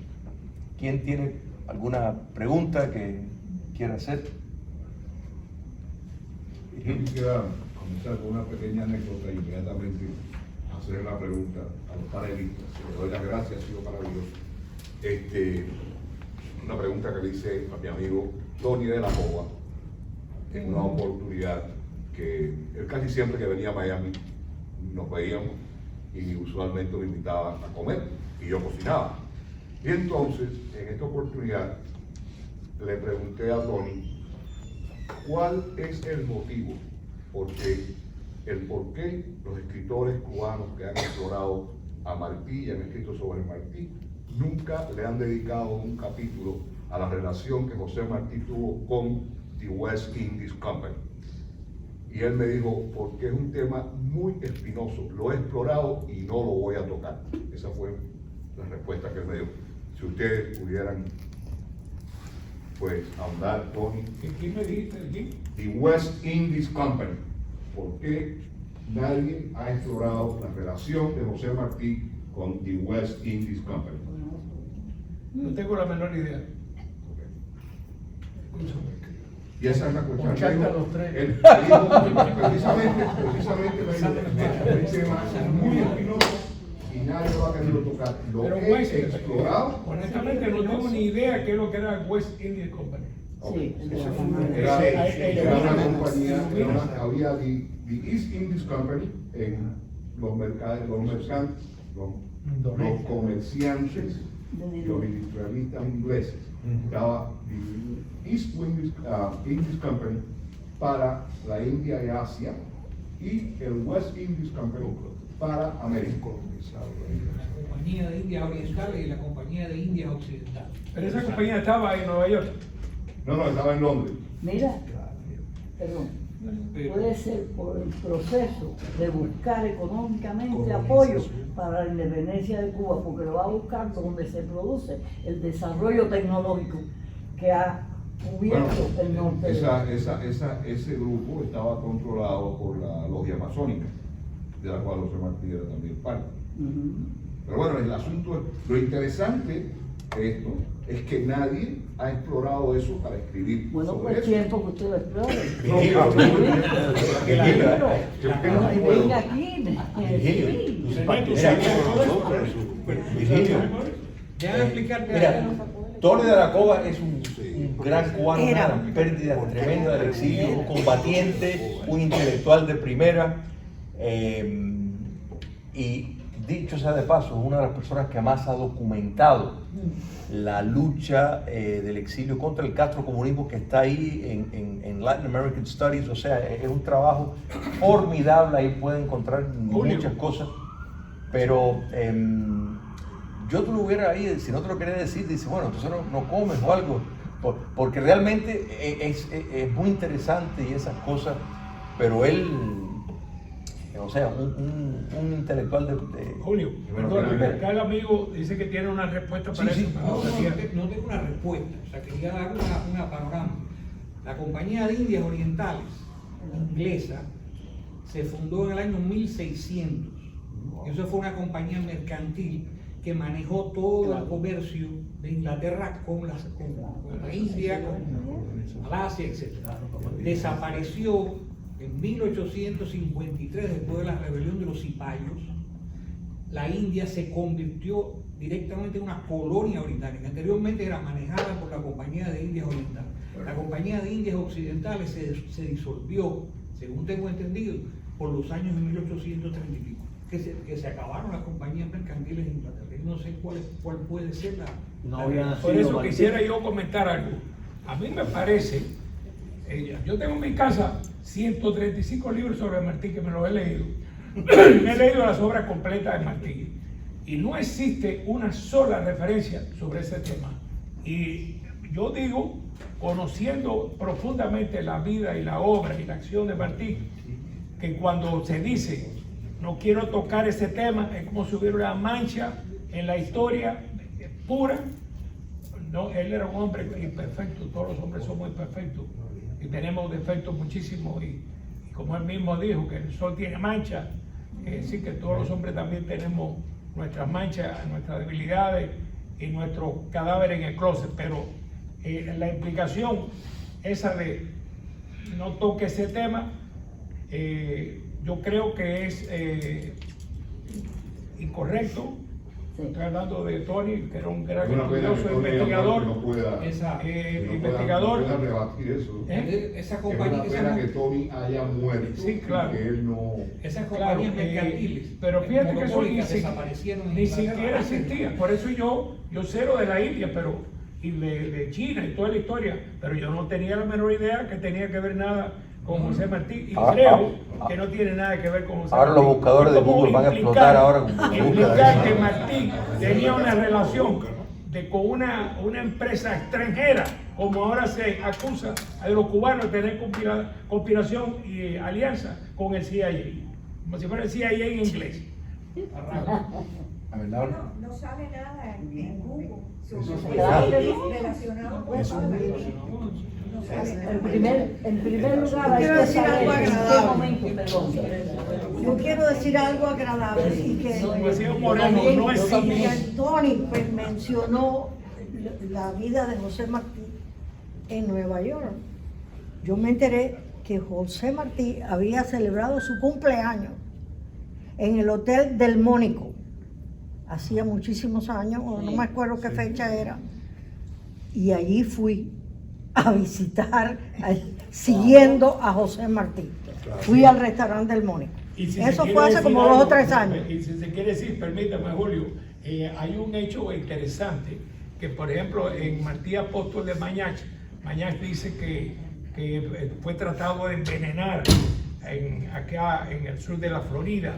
¿Quién tiene alguna pregunta que quiera hacer? Yo quisiera comenzar con una pequeña anécdota y inmediatamente hacer la pregunta a los panelistas. Les doy las gracias, ha sido maravilloso. Una pregunta que le hice a mi amigo Tony de la Cova en una oportunidad que él casi siempre que venía a Miami nos veíamos y usualmente lo invitaban a comer y yo cocinaba. Y entonces, en esta oportunidad, le pregunté a Tony cuál es el motivo, por qué los escritores cubanos que han explorado a Martí y han escrito sobre Martí nunca le han dedicado un capítulo a la relación que José Martí tuvo con the West Indies Company. Y él me dijo, porque es un tema muy espinoso, lo he explorado y no lo voy a tocar. Esa fue la respuesta que él me dio. Si ustedes pudieran, pues, ahondar, Tony. ¿Quién me dijiste aquí? The West Indies Company. ¿Por qué nadie ha explorado la relación de José Martí con the West Indies Company? No tengo la menor idea. Y esa es la cuestión. Escuchaste a los tres. Él dijo, precisamente me dijo, un tema muy espinoso y nadie lo ha querido tocar. Lo Pero he West, explorado. honestamente no tengo ni idea qué es lo que era West Indies Company. Sí, Era una compañía, había the East Indies Company en los mercados, los comerciantes, los industrialistas ingleses. Estaba the East Indies Company para la India y Asia y el West Indies Company para América. La compañía de Indias Orientales y la compañía de Indias Occidentales. Pero esa compañía estaba en Nueva York. No, estaba en Londres. Mira, perdón, puede ser por el proceso de buscar económicamente apoyo para la independencia de Cuba, porque lo va a buscar donde se produce el desarrollo tecnológico que ha cubierto el norte. Ese grupo estaba controlado por la logia masónica, de la cual José Martí era también parte. Pero bueno, el asunto, lo interesante de esto es que nadie ha explorado eso para escribir. Bueno, sobre pues eso. tiempo que usted lo explore. Virgilio, Venga aquí. Déjame explicarte Mira, algo. Tony de la Cova es un gran cubano, una pérdida tremenda del exilio, un combatiente, un intelectual de primera, y dicho sea de paso, es una de las personas que más ha documentado la lucha del exilio contra el castrocomunismo que está ahí en Latin American Studies. O sea, es un trabajo formidable, ahí puede encontrar muchas cosas, pero yo te lo hubiera ahí, si no te lo quería decir, dice, bueno, entonces no comes o algo, porque realmente es muy interesante y esas cosas, pero él, o sea, un intelectual de Julio, perdón, acá el amigo dice que tiene una respuesta para Sí, eso. sí. No tengo una respuesta, o sea, quería dar una panorama. La compañía de Indias Orientales, inglesa, se fundó en el año 1600. Eso fue una compañía mercantil que manejó todo el comercio de Inglaterra con la India, con Malasia, etc. Desapareció en 1853, después de la rebelión de los cipayos. La India se convirtió directamente en una colonia británica. Anteriormente era manejada por la Compañía de Indias Orientales. La Compañía de Indias Occidentales se disolvió, según tengo entendido, por los años de 1830 y pico. que se acabaron las compañías mercantiles en Inglaterra. Yo no sé cuál puede ser la... No había nacido Por eso Martí. quisiera yo comentar algo. A mí me parece, yo tengo en mi casa 135 libros sobre Martí que me los he leído. Me he leído las obras completas de Martí y no existe una sola referencia sobre ese tema. Y yo digo, conociendo profundamente la vida y la obra y la acción de Martí, que cuando se dice no quiero tocar ese tema, es como si hubiera una mancha en la historia pura. No, él era un hombre imperfecto, todos los hombres somos imperfectos y tenemos defectos muchísimos y como él mismo dijo que el sol tiene manchas, es decir que todos los hombres también tenemos nuestras manchas, nuestras debilidades y nuestros cadáveres en el closet, pero la implicación esa de no toque ese tema, yo creo que es incorrecto. Sí. Estoy hablando de Tony, que era un gran Es una pena que estudioso, Tony investigador. no pueda, Investigador. no pueda rebatir eso. Esa Es compañía, una pena que Tony haya muerto Sí, claro. y que él no... esas Claro, compañías mercantiles, pero fíjate que eso monopólicas, ni desaparecieron en ni Inglaterra. siquiera existía. Por eso yo sé lo de la India, pero y de China y toda la historia, pero yo no tenía la menor idea que tenía que ver nada con José Martí y creo que no tiene nada que ver con José Ahora Martí. los buscadores de Es como Google van a implicar- explotar ahora con búsqueda de implicar eso. que Martí tenía una relación con una empresa extranjera, como ahora se acusa a los cubanos de tener conspiración y alianza con el CIA, como si fuera el CIA en inglés. No sale nada en Google Claro que relacionado con eso. No sale nada. En primer lugar, hay Quiero que decir saber algo en qué agradable. momento, perdón. Yo quiero decir algo agradable y que Como decía Moreno, no es que Tony pues, mencionó la vida de José Martí en Nueva York. Yo me enteré que José Martí había celebrado su cumpleaños en el Hotel del Mónico. Hacía muchísimos años, o no me acuerdo qué fecha era. Y allí fui a visitar, siguiendo a José Martí. Fui al restaurante del Mónico. Y si Eso se fue quiere hace como decir 2 o algo, 3 años. Y si se quiere decir, permítame, Julio, hay un hecho interesante que, por ejemplo, en Martí Apóstol de Mañach dice que fue tratado de envenenar acá en el sur de la Florida,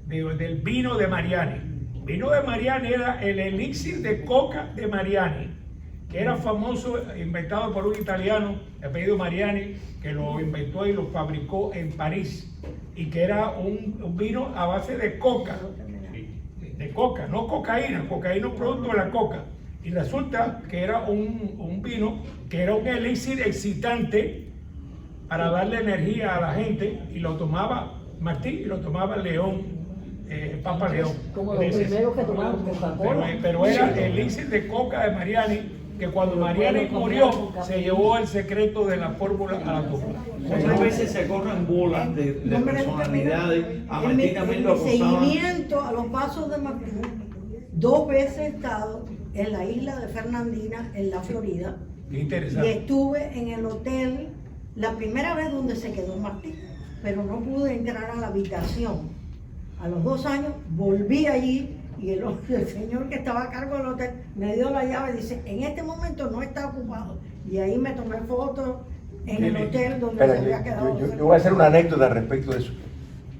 del vino de Mariani. Vino de Mariani era el elixir de coca de Mariani, que era famoso, inventado por un italiano de apellido Mariani, que lo inventó y lo fabricó en París, y que era un vino a base de coca, no cocaína, cocaína es un producto de la coca. Y resulta que era un vino que era un elixir excitante para darle energía a la gente, y lo tomaba Martí y lo tomaba León, Papa León. Como los primeros que tomaron Coca-Cola. Pero era el elixir de coca de Mariani, que cuando Mariani murió se llevó el secreto de la fórmula a la tumba. Otras veces se corren bolas de personalidades. A Martí también lo En mi acusaban. seguimiento a los pasos de Martí, 2 veces he estado en la isla de Fernandina, en la Florida, Qué y interesante. estuve en el hotel la primera vez donde se quedó Martí, pero no pude entrar a la habitación. A los 2 años volví allí y el señor que estaba a cargo del hotel me dio la llave y dice, en este momento no está ocupado. Y ahí me tomé fotos en el hotel donde se había quedado. Yo voy a hacer una anécdota respecto de eso.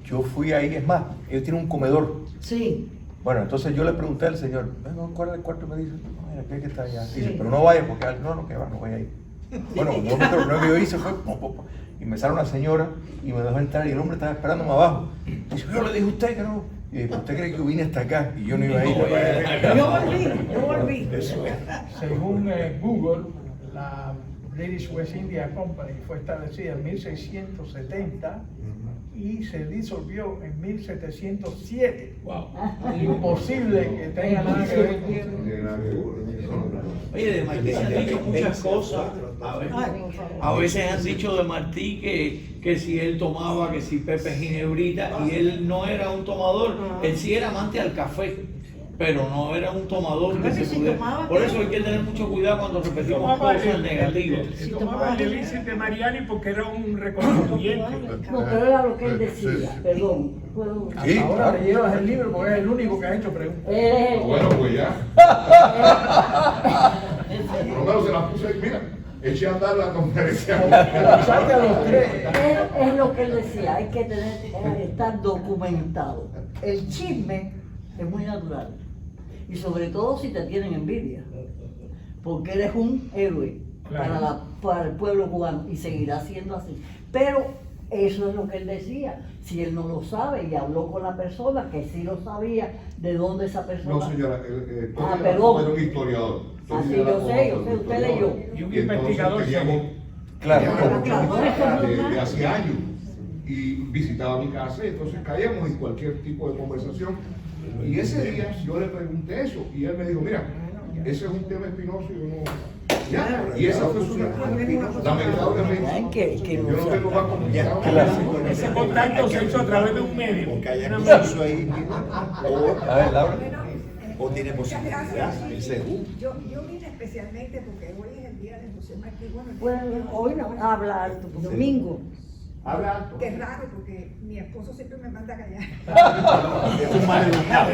Yo fui ahí, es más, ellos tienen un comedor. Sí. Bueno, entonces yo le pregunté al señor, ¿cuál es el cuarto? Me dice, no, mira, aquel que está allá. Sí. Dice, pero no vaya porque, no, que va, no vaya ahí. Bueno, lo primero que yo hice fue, y me sale una señora y me dejó entrar y el hombre estaba esperándome abajo. Dice, yo le dije a usted que no. Y dije, ¿usted cree que yo vine hasta acá? Y yo no iba a ir. Yo volví. Según Google, la British West India Company fue establecida en 1670 y se disolvió en 1707. Wow. Imposible que tenga nada que ver. Oye, de Martí se han dicho muchas cosas. A veces han dicho de Martí que si él tomaba, que si Pepe Ginebrita, y él no era un tomador, él sí era amante al café. pero no era un tomador que Bueno, se si pudiera. tomaba, Por ¿qué? eso hay que tener mucho cuidado cuando repetimos Tomaba cosas negativas. tomaba el elixir de Mariani porque era un reconocimiento. No, pero era lo que él decía, perdón. ¿Puedo? Sí, Ahora claro. me llevas el libro porque es el único que ha hecho preguntas. Bueno, pues ya. Por lo menos se la puse, mira, eché a andar la conferencia. Salte a los tres. Es lo que él decía, hay que estar documentado. El chisme es muy natural. Y sobre todo si te tienen envidia. Porque eres un héroe para el pueblo cubano y seguirá siendo así. Pero eso es lo que él decía. Si él no lo sabe y habló con la persona que sí lo sabía, de dónde esa persona. No, señora, perdón. era un historiador. Así yo sé, usted leyó. Y un Y entonces investigador teníamos, Claro. de hace años y visitaba mi casa y entonces caíamos en cualquier tipo de conversación y ese día yo le pregunté eso y él me dijo, mira, ese es un tema espinoso y yo no... Ya, y esa fue su respuesta. Lamentablemente, yo no tengo más comunicación. Ese contacto se hizo a través de un medio. Porque hay acceso ahí mismo, A ver, Laura. o tiene posibilidad, el seguro. Yo vine especialmente porque hoy es el día de José Martí. Bueno, hoy no habla alto. Domingo. Habla alto. Que es raro porque mi esposo siempre me manda a callar. Es un mal educado.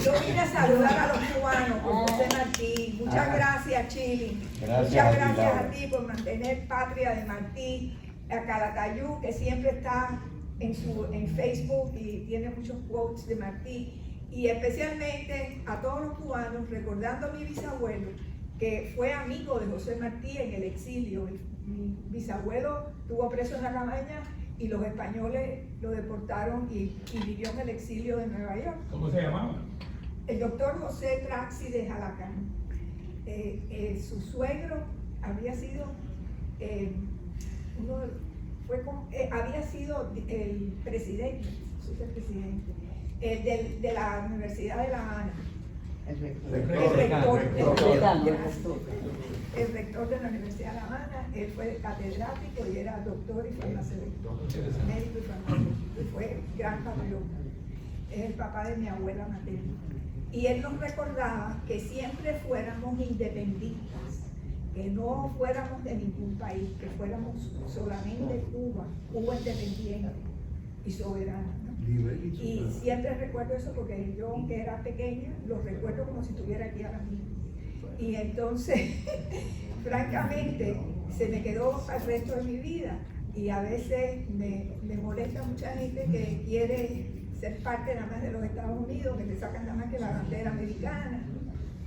Yo vine a saludar a los cubanos por José Martí. Muchas gracias, Chili. Gracias Muchas a ti, gracias Laura. a ti por mantener Patria de Martí, a Calatayud, que siempre está en Facebook y tiene muchos quotes de Martí. Y especialmente a todos los cubanos, recordando a mi bisabuelo, que fue amigo de José Martí en el exilio. Mi bisabuelo estuvo preso en la cabaña y los españoles lo deportaron y vivió en el exilio de Nueva York. ¿Cómo se llamaba? El doctor José Traxi de Jalacán. Su suegro había sido había sido el presidente, de la Universidad de La Habana. El rector de la Universidad de La Habana. Él fue catedrático y era doctor y farmacéutico, médico y farmacéutico, y fue gran patriota. Es el papá de mi abuela materna. Y él nos recordaba que siempre fuéramos independentistas, que no fuéramos de ningún país, que fuéramos solamente Cuba independiente y soberana, ¿no? Y siempre recuerdo eso porque yo, aunque era pequeña, lo recuerdo como si estuviera aquí ahora mismo. Y entonces, francamente, se me quedó al resto de mi vida. Y a veces me molesta mucha gente que quiere ser parte nada más de los Estados Unidos, que te sacan nada más que la bandera americana.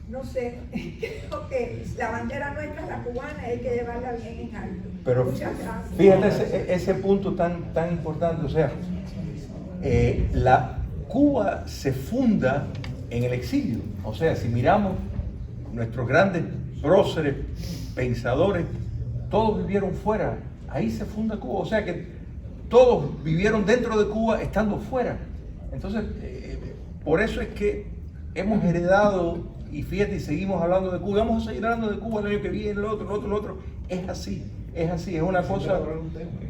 No sé, creo que la bandera nuestra es la cubana y hay que llevarla bien en alto. Pero muchas gracias. fíjate ese punto tan importante, o sea, la Cuba se funda en el exilio. O sea, si miramos nuestros grandes próceres, pensadores, todos vivieron fuera. Ahí se funda Cuba. O sea que todos vivieron dentro de Cuba estando fuera. Entonces, por eso es que hemos heredado, y fíjate, y seguimos hablando de Cuba. Vamos a seguir hablando de Cuba el año que viene, lo otro. Es así. Es una cosa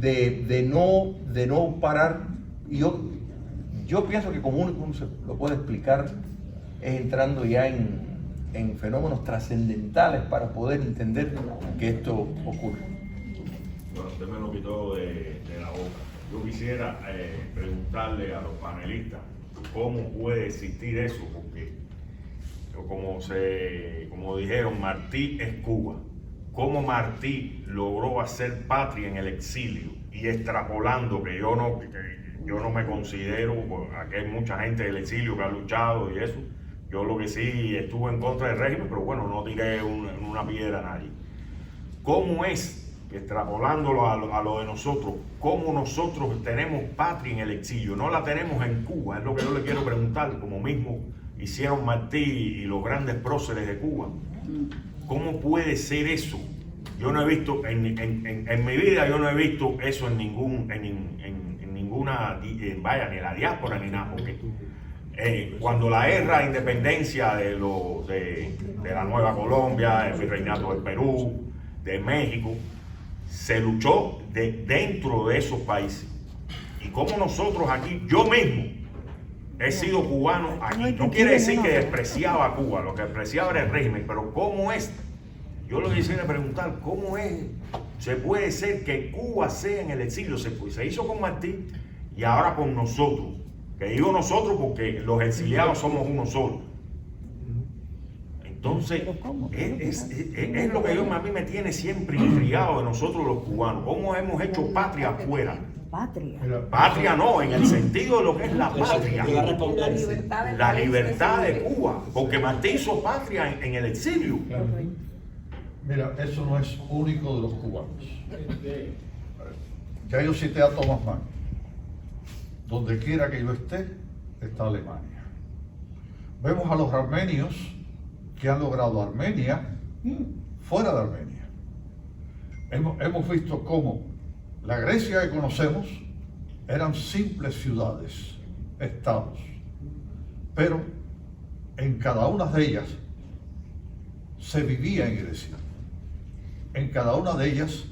de no parar. Y yo pienso que como uno se lo puede explicar es entrando ya en fenómenos trascendentales para poder entender que esto ocurre. Bueno, usted me lo quitó de la boca. Yo quisiera preguntarle a los panelistas cómo puede existir eso, porque como dijeron, Martí es Cuba. ¿Cómo Martí logró hacer patria en el exilio? Y extrapolando, que yo no me considero, aquí hay mucha gente del exilio que ha luchado y eso. Yo lo que sí estuve en contra del régimen, pero bueno, no tiré una piedra a nadie. ¿Cómo es, extrapolándolo a lo de nosotros, cómo nosotros tenemos patria en el exilio? No la tenemos en Cuba, es lo que yo le quiero preguntar, como mismo hicieron Martí y los grandes próceres de Cuba. ¿Cómo puede ser eso? Yo no he visto, en mi vida yo no he visto eso en ninguna, vaya, ni la diáspora ni nada, porque cuando la guerra de independencia de la Nueva Colombia, el virreinato del Perú, de México, se luchó dentro de esos países. Y como nosotros aquí, yo mismo, he sido cubano aquí. No quiere decir que despreciaba a Cuba, lo que despreciaba era el régimen, pero ¿cómo es? Yo lo que quisiera preguntar, ¿cómo es? Se puede ser que Cuba sea en el exilio, se hizo con Martí y ahora con nosotros. Que digo nosotros porque los exiliados somos uno solo. Entonces, es lo que a mí me tiene siempre intrigado de nosotros los cubanos. ¿Cómo hemos hecho patria afuera? Patria. Patria no, en el sentido de lo que es la patria. La libertad de Cuba. Porque Martí hizo patria en el exilio. Mira, eso no es único de los cubanos. Ya yo cité a Thomas Mann. Donde quiera que yo esté, está Alemania. Vemos a los armenios que han logrado Armenia fuera de Armenia. Hemos visto cómo la Grecia que conocemos eran simples ciudades, estados, pero en cada una de ellas se vivía en Grecia. En cada una de ellas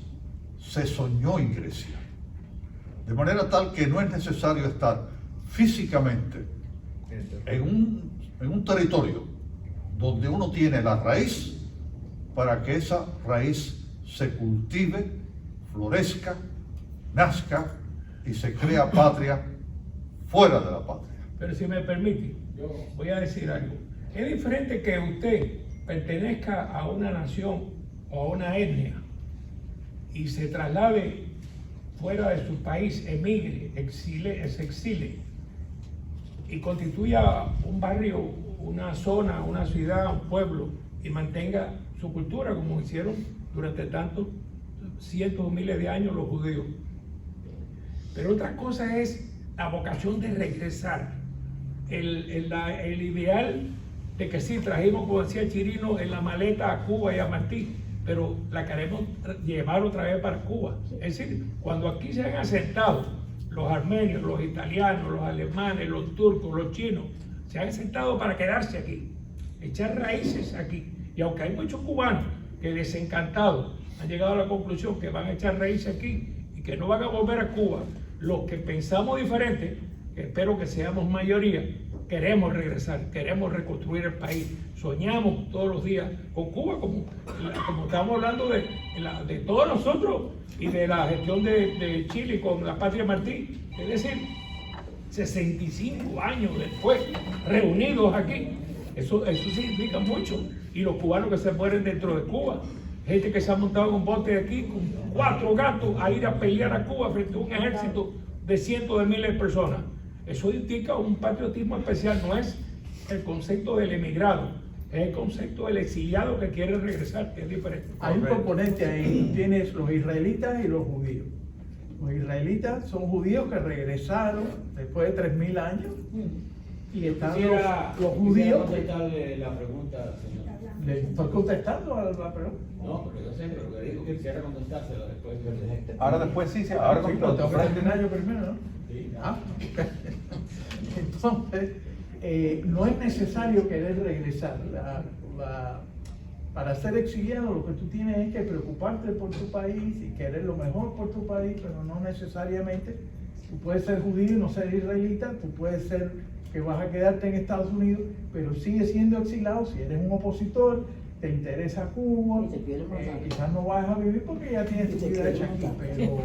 se soñó en Grecia. De manera tal que no es necesario estar físicamente en un territorio donde uno tiene la raíz para que esa raíz se cultive, florezca, nazca y se crea patria fuera de la patria. Pero si me permite, yo voy a decir algo. Es diferente que usted pertenezca a una nación o a una etnia y se traslade fuera de su país, emigre, se exile y constituya un barrio, una zona, una ciudad, un pueblo y mantenga su cultura como hicieron durante tantos cientos o miles de años los judíos. Pero otra cosa es la vocación de regresar, el ideal de que sí, trajimos, como decía Chirino, en la maleta a Cuba y a Martí, pero la queremos llevar otra vez para Cuba. Es decir, cuando aquí se han asentado los armenios, los italianos, los alemanes, los turcos, los chinos, se han asentado para quedarse aquí, echar raíces aquí. Y aunque hay muchos cubanos que desencantados han llegado a la conclusión que van a echar raíces aquí y que no van a volver a Cuba, los que pensamos diferente, que espero que seamos mayoría, queremos regresar, queremos reconstruir el país, soñamos todos los días con Cuba, como estamos hablando de todos nosotros y de la gestión de Chile con la Patria Martí, es decir, 65 años después, reunidos aquí, eso significa mucho, y los cubanos que se mueren dentro de Cuba, gente que se ha montado en un bote de aquí con 4 gatos a ir a pelear a Cuba frente a un ejército de cientos de miles de personas. Eso indica un patriotismo especial, no es el concepto del emigrado, es el concepto del exiliado que quiere regresar, que es diferente. Hay un componente ahí, tienes los israelitas y los judíos. Los israelitas son judíos que regresaron después de 3000 años y están los judíos. Contestarle la pregunta, señor. ¿Le estoy contestando a la pregunta? No, pero yo sé, pero le digo que quisiera contestárselo después. Ahora después sí, ahora sí, pero tengo que terminar yo primero, ¿no? Sí. Ah. Entonces, no es necesario querer regresar. Para ser exiliado lo que tú tienes es que preocuparte por tu país y querer lo mejor por tu país, pero no necesariamente. Tú puedes ser judío y no ser israelita, tú puedes ser que vas a quedarte en Estados Unidos, pero sigues siendo exilado si eres un opositor, te interesa Cuba, quizás no vas a vivir porque ya tienes tu vida hecha aquí, pero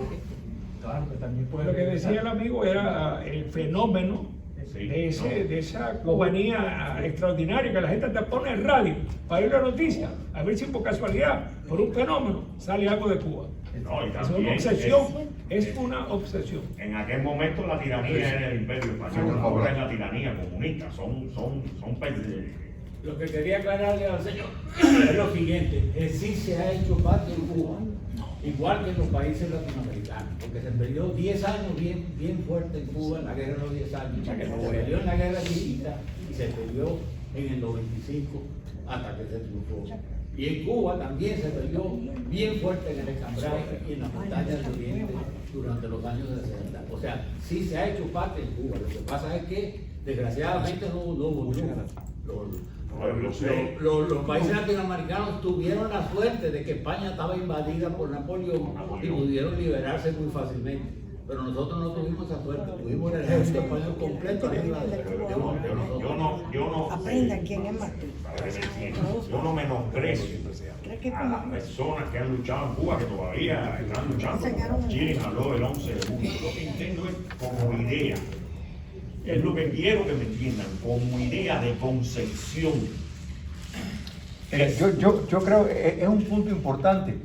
claro que también puedes. Lo que decía el amigo era el fenómeno de esa cubanía extraordinaria, que la gente te pone en radio para ver la noticia, a ver si por casualidad, por un fenómeno, sale algo de Cuba. No, y Es una obsesión, es una obsesión. En aquel momento la tiranía era el imperio español, ahora es la tiranía comunista, son Lo que quería aclararle al señor es lo siguiente, que sí se ha hecho patria en Cuba, igual que en los países latinoamericanos, porque se perdió 10 años bien fuerte en Cuba, en la guerra de los 10 años, se perdió en la guerra chiquita y se perdió en el 95 hasta que se triunfó. Y en Cuba también se perdió bien fuerte en el Escambray y en las montañas del Oriente durante los años 60. O sea, sí se ha hecho patria en Cuba, lo que pasa es que desgraciadamente no hubo los países latinoamericanos tuvieron la suerte de que España estaba invadida por Napoleón y pudieron liberarse muy fácilmente. Pero nosotros no tuvimos esa suerte, tuvimos el ejército español completo arriba de Yo no Aprendan quién es Martí. yo no menosprecio a las personas que han luchado en Cuba, que todavía están luchando. Chile habló del 11 de junio. Lo que entiendo es como idea. Es lo que quiero que me entiendan, como idea de concepción. Yo creo es un punto importante.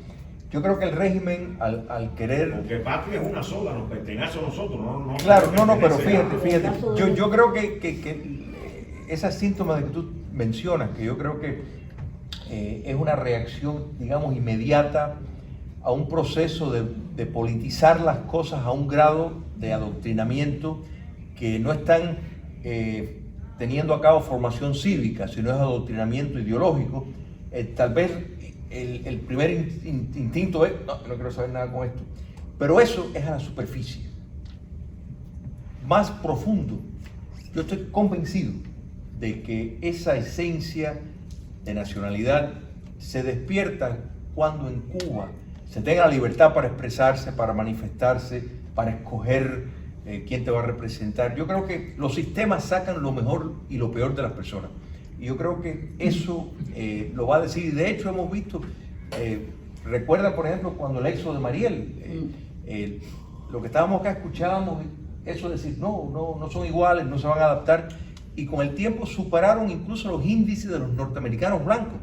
Yo creo que el régimen al querer... Porque patria es una sola, nos pertenece a nosotros. No claro, no, pero fíjate. Yo creo que ese síntoma de que tú mencionas, que yo creo que es una reacción, digamos, inmediata a un proceso de politizar las cosas a un grado de adoctrinamiento que no están teniendo a cabo formación cívica, sino es adoctrinamiento ideológico. Tal vez el primer instinto es, no quiero saber nada con esto, pero eso es a la superficie. Más profundo, yo estoy convencido de que esa esencia de nacionalidad se despierta cuando en Cuba se tenga la libertad para expresarse, para manifestarse, para escoger quién te va a representar. Yo creo que los sistemas sacan lo mejor y lo peor de las personas. Y yo creo que eso lo va a decir. De hecho, hemos visto, recuerda, por ejemplo, cuando el éxodo de Mariel, lo que estábamos acá, escuchábamos eso de decir, no son iguales, no se van a adaptar. Y con el tiempo superaron incluso los índices de los norteamericanos blancos.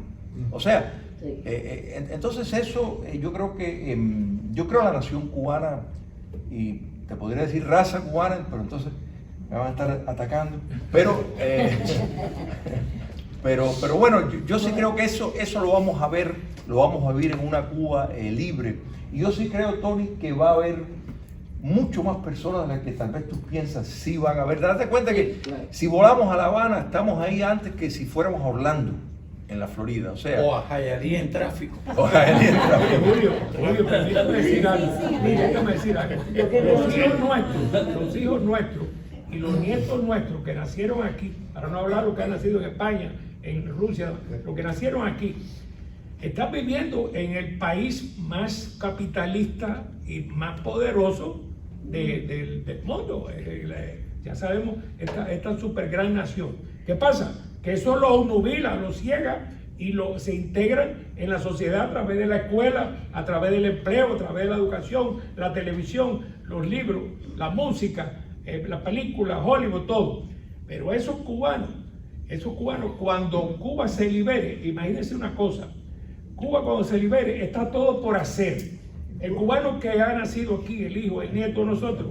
O sea, entonces eso, yo creo en la nación cubana, y te podría decir raza cubana, pero entonces me van a estar atacando. Pero bueno, yo sí creo que eso lo vamos a ver, lo vamos a vivir en una Cuba libre. Y yo sí creo, Tony, que va a haber mucho más personas de las que tal vez tú piensas sí van a haber. Date cuenta que si volamos a La Habana, estamos ahí antes que si fuéramos a Orlando, en la Florida. O sea, o a Jayalía en tráfico. O a Jayalía en tráfico. Julio, permítame decir algo. Los hijos nuestros y los nietos nuestros que nacieron aquí, para no hablar los que han nacido en España, en Rusia, los que nacieron aquí, están viviendo en el país más capitalista y más poderoso del mundo. Ya sabemos, esta super gran nación. ¿Qué pasa? Que eso los obnubila, los ciega y se integran en la sociedad a través de la escuela, a través del empleo, a través de la educación, la televisión, los libros, la música, la película, Hollywood, todo. Pero esos cubanos, cuando Cuba se libere, imagínense una cosa, Cuba cuando se libere está todo por hacer. El cubano que ha nacido aquí, el hijo, el nieto de nosotros,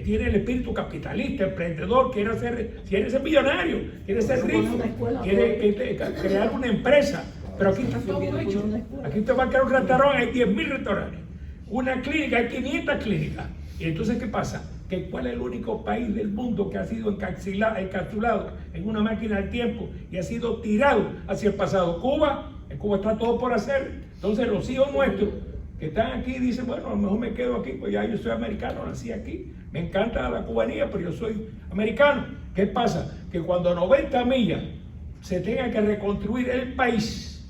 tiene el espíritu capitalista, emprendedor, quiere ser millonario, quiere ser rico, quiere crear una empresa. Pero aquí está todo hecho. Aquí usted va a crear un restaurante, hay 10.000 restaurantes. Una clínica, hay 500 clínicas. Y entonces, ¿qué pasa? ¿Cuál es el único país del mundo que ha sido encapsulado en una máquina del tiempo y ha sido tirado hacia el pasado? Cuba. En Cuba está todo por hacer. Entonces los hijos nuestros que están aquí dicen, bueno, a lo mejor me quedo aquí, pues ya yo soy americano, nací aquí, me encanta la cubanía, pero yo soy americano. ¿Qué pasa? Que cuando a 90 millas se tenga que reconstruir el país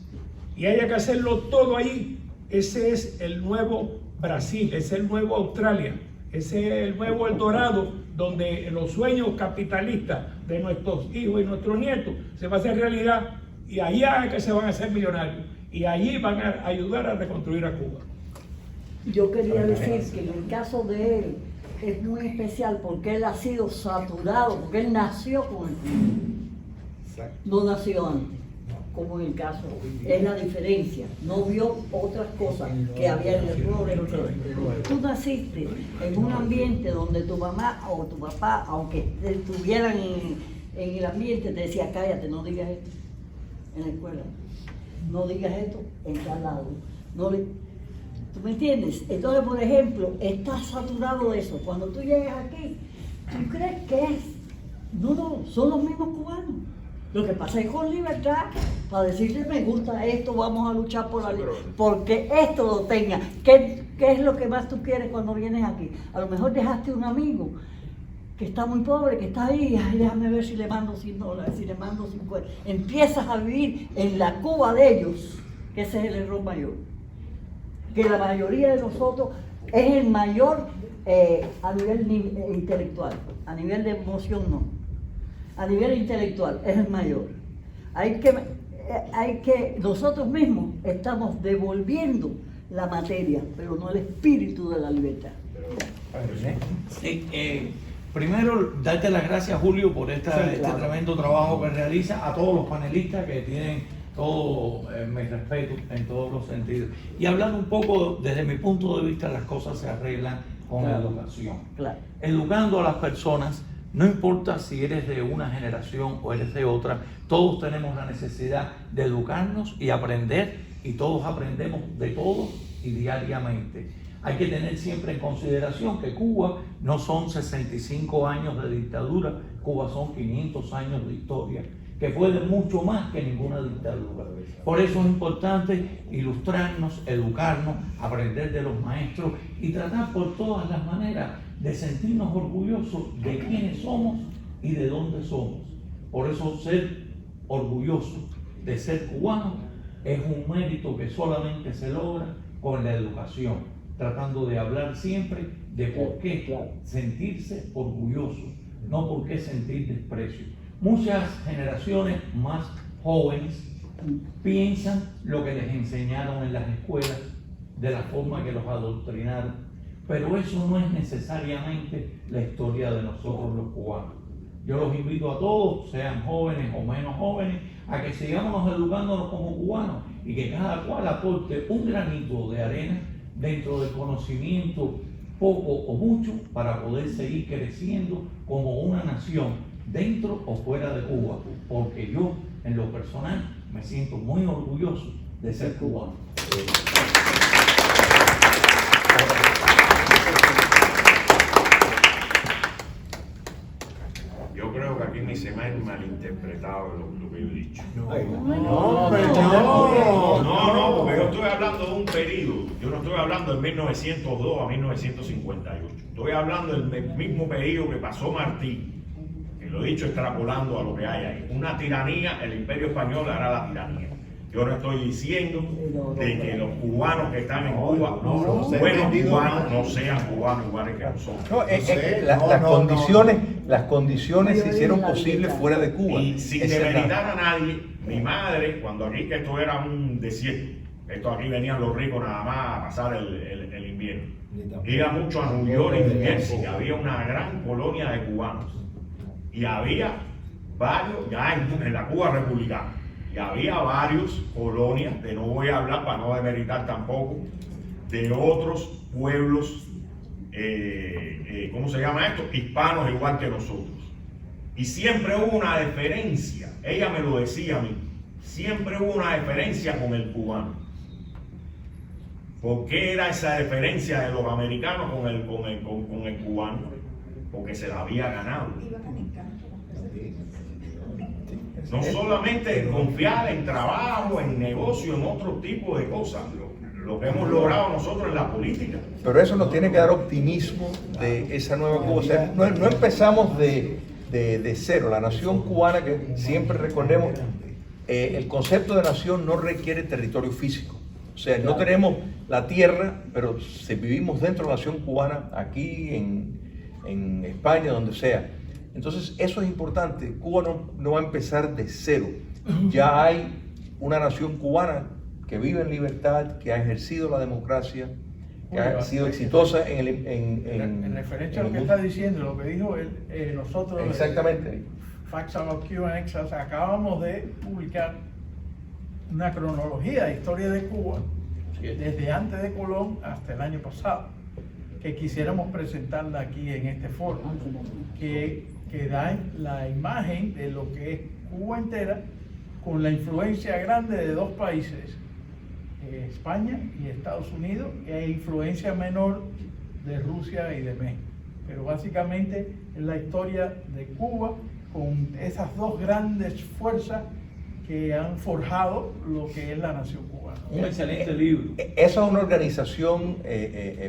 y haya que hacerlo todo ahí, ese es el nuevo Brasil, ese es el nuevo Australia, ese es el nuevo El Dorado, donde los sueños capitalistas de nuestros hijos y nuestros nietos se va a hacer realidad. Y allá es que se van a hacer millonarios. Y allí van a ayudar a reconstruir a Cuba. Yo quería decir que en el caso de él es muy especial porque él ha sido saturado, porque él nació con el no nació antes, como en el caso. Es la diferencia. No vio otras cosas que había en el pueblo. Tú naciste en un ambiente donde tu mamá o tu papá, aunque estuvieran en el ambiente, te decía, cállate, no digas esto en la escuela, no digas esto en tal lado. ¿Tú me entiendes? Entonces, por ejemplo, estás saturado de eso. Cuando tú llegas aquí, ¿tú crees que es? No, son los mismos cubanos. Lo que pasa es con libertad, para decirle, me gusta esto, vamos a luchar por la libertad, porque esto lo tenga. ¿Qué es lo que más tú quieres cuando vienes aquí? A lo mejor dejaste un amigo que está muy pobre, que está ahí, ay, déjame ver si le mando $100, si le mando 50. Empiezas a vivir en la Cuba de ellos, que ese es el error mayor. Que la mayoría de nosotros Es el mayor a nivel intelectual, a nivel de emoción no. A nivel intelectual es el mayor. Nosotros mismos estamos devolviendo la materia, pero no el espíritu de la libertad. Sí, primero, darte las gracias, Julio, por este tremendo trabajo que realiza, a todos los panelistas que tienen todo mi respeto en todos los sentidos. Y hablando un poco, desde mi punto de vista, las cosas se arreglan con la educación. Claro. Educando a las personas, no importa si eres de una generación o eres de otra, todos tenemos la necesidad de educarnos y aprender, y todos aprendemos de todos y diariamente. Hay que tener siempre en consideración que Cuba no son 65 años de dictadura, Cuba son 500 años de historia, que fue de mucho más que ninguna dictadura. Por eso es importante ilustrarnos, educarnos, aprender de los maestros y tratar por todas las maneras de sentirnos orgullosos de quiénes somos y de dónde somos. Por eso ser orgulloso de ser cubano es un mérito que solamente se logra con la educación, tratando de hablar siempre de por qué sentirse orgulloso, no por qué sentir desprecio. Muchas generaciones más jóvenes piensan lo que les enseñaron en las escuelas, de la forma que los adoctrinaron, pero eso no es necesariamente la historia de nosotros los cubanos. Yo los invito a todos, sean jóvenes o menos jóvenes, a que sigamos educándonos como cubanos y que cada cual aporte un granito de arena dentro del conocimiento, poco o mucho, para poder seguir creciendo como una nación dentro o fuera de Cuba, porque yo, en lo personal, me siento muy orgulloso de ser cubano. Yo creo que aquí ni se me ha malinterpretado lo que yo he dicho. No, porque yo estoy hablando de un periodo. Yo no estoy hablando de 1902 a 1958. Estoy hablando del mismo periodo que pasó Martí. Lo he dicho extrapolando a lo que hay ahí. Una tiranía, el Imperio Español hará la tiranía. Yo no estoy diciendo de que los cubanos que están en Cuba, buenos cubanos, no sean cubanos iguales que nosotros. Las condiciones se hicieron posibles fuera de Cuba. Y sin demeritar a nadie, mi madre, cuando aquí que esto era un desierto, esto aquí venían los ricos nada más a pasar el invierno. Iba mucho a New York y New Jersey, había una gran colonia de cubanos. Y había varios, ya en la Cuba republicana, y había varios colonias, no voy a hablar para no demeritar tampoco, de otros pueblos, ¿cómo se llama esto? Hispanos igual que nosotros. Y siempre hubo una diferencia, ella me lo decía a mí, siempre hubo una diferencia con el cubano. ¿Por qué era esa diferencia de los americanos con el cubano? Porque se la había ganado. No solamente confiar en trabajo, en negocio, en otro tipo de cosas, lo que hemos logrado nosotros en la política. Pero eso nos tiene que dar optimismo de esa nueva Cuba. O sea, no empezamos de cero. La nación cubana, que siempre recordemos, el concepto de nación no requiere territorio físico. O sea, no tenemos la tierra, pero si vivimos dentro de la nación cubana, aquí en España, donde sea. Entonces, eso es importante. Cuba no va a empezar de cero. Ya hay una nación cubana que vive en libertad, que ha ejercido la democracia, que ha sido exitosa en referencia a lo que está diciendo, lo que dijo él, nosotros. Exactamente. Facts About Cuba and Exile, acabamos de publicar una cronología de historia de Cuba desde antes de Colón hasta el año pasado, que quisiéramos presentarla aquí en este foro, que da la imagen de lo que es Cuba entera, con la influencia grande de dos países, España y Estados Unidos, y hay influencia menor de Rusia y de México. Pero básicamente es la historia de Cuba con esas dos grandes fuerzas que han forjado lo que es la nación cubana. Un excelente libro. Esa es una organización,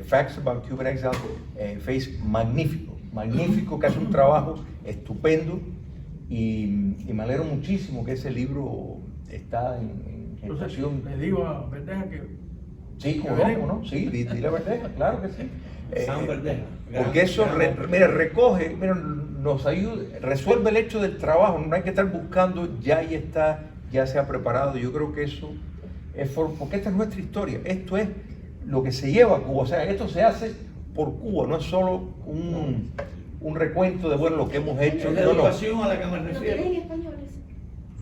Facts About Cuban Exile, magnífico, que hace un trabajo estupendo, y me alegro muchísimo que ese libro está en gestación. Le digo a Verdeja que Sí, ¿Que ¿cómo viene? no? Sí, dile Verdeja, claro que sí. San Verdeja. Porque eso, mira, recoge, mira, nos ayuda, resuelve el hecho del trabajo, no hay que estar buscando, ya ahí está, ya se ha preparado. Yo creo que eso es porque esta es nuestra historia, esto es lo que se lleva a Cuba, o sea, esto se hace por Cuba, no es solo un recuento de bueno lo que hemos hecho. Es la educación a la que me ¿Lo refiero. tienes en español ese?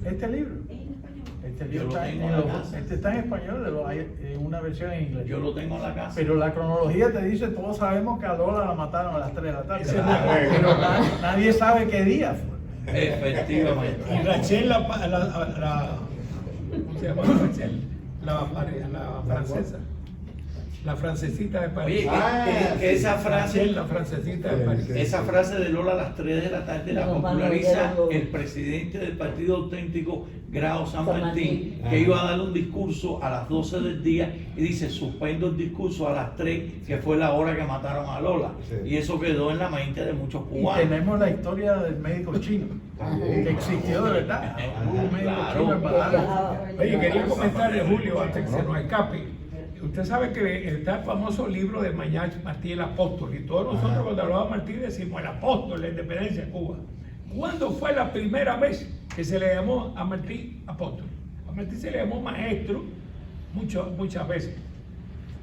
Este libro. ¿Es en español? Este Yo libro lo está tengo en, en la casa. este está en español, hay una versión en inglés. Yo lo tengo en la casa. Pero la cronología te dice, todos sabemos que a Lola la mataron a las 3 de la tarde. Ese es la- Pero nadie sabe qué día fue. Efectivamente. Y Rachel, ¿cómo se llama Rachel? La francesa. La francesita de París. Oye, que esa frase, Rachel, la francesita de París. esa frase de Lola a las 3 de la tarde la Los populariza manos de los- el presidente del Partido Auténtico, Grao San San Martín, Martín. que iba a dar un discurso a las 12 del día y dice, suspendo el discurso a las 3, que fue la hora que mataron a Lola. Y eso quedó en la mente de muchos Y cubanos. tenemos la historia del médico chino, que existió de verdad. Hubo un médico Claro. chino en Badajoz. Oye, quería comentarle, Julio, antes que se nos escape. Usted sabe que está el famoso libro de Mañach Martí el Apóstol, y todos nosotros cuando hablamos de Martí decimos el apóstol, la independencia de Cuba. ¿Cuándo fue la primera vez que se le llamó a Martí apóstol? A Martí se le llamó maestro muchas veces,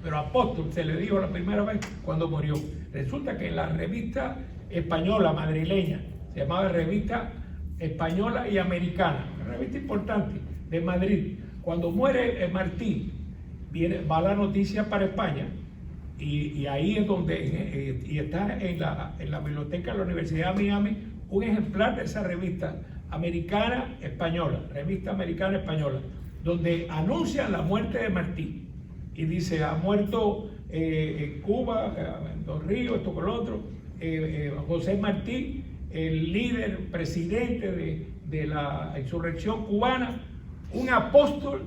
pero apóstol se le dijo la primera vez cuando murió. Resulta que en la revista española madrileña, se llamaba Revista Española y Americana, una revista importante de Madrid, cuando muere Martí, va la noticia para España y ahí es donde y está en la biblioteca de la Universidad de Miami un ejemplar de esa revista americana española, revista americana española, donde anuncian la muerte de Martí y dice ha muerto en Cuba, en Dos Ríos, esto con lo otro, José Martí, el líder, presidente de la insurrección cubana, un apóstol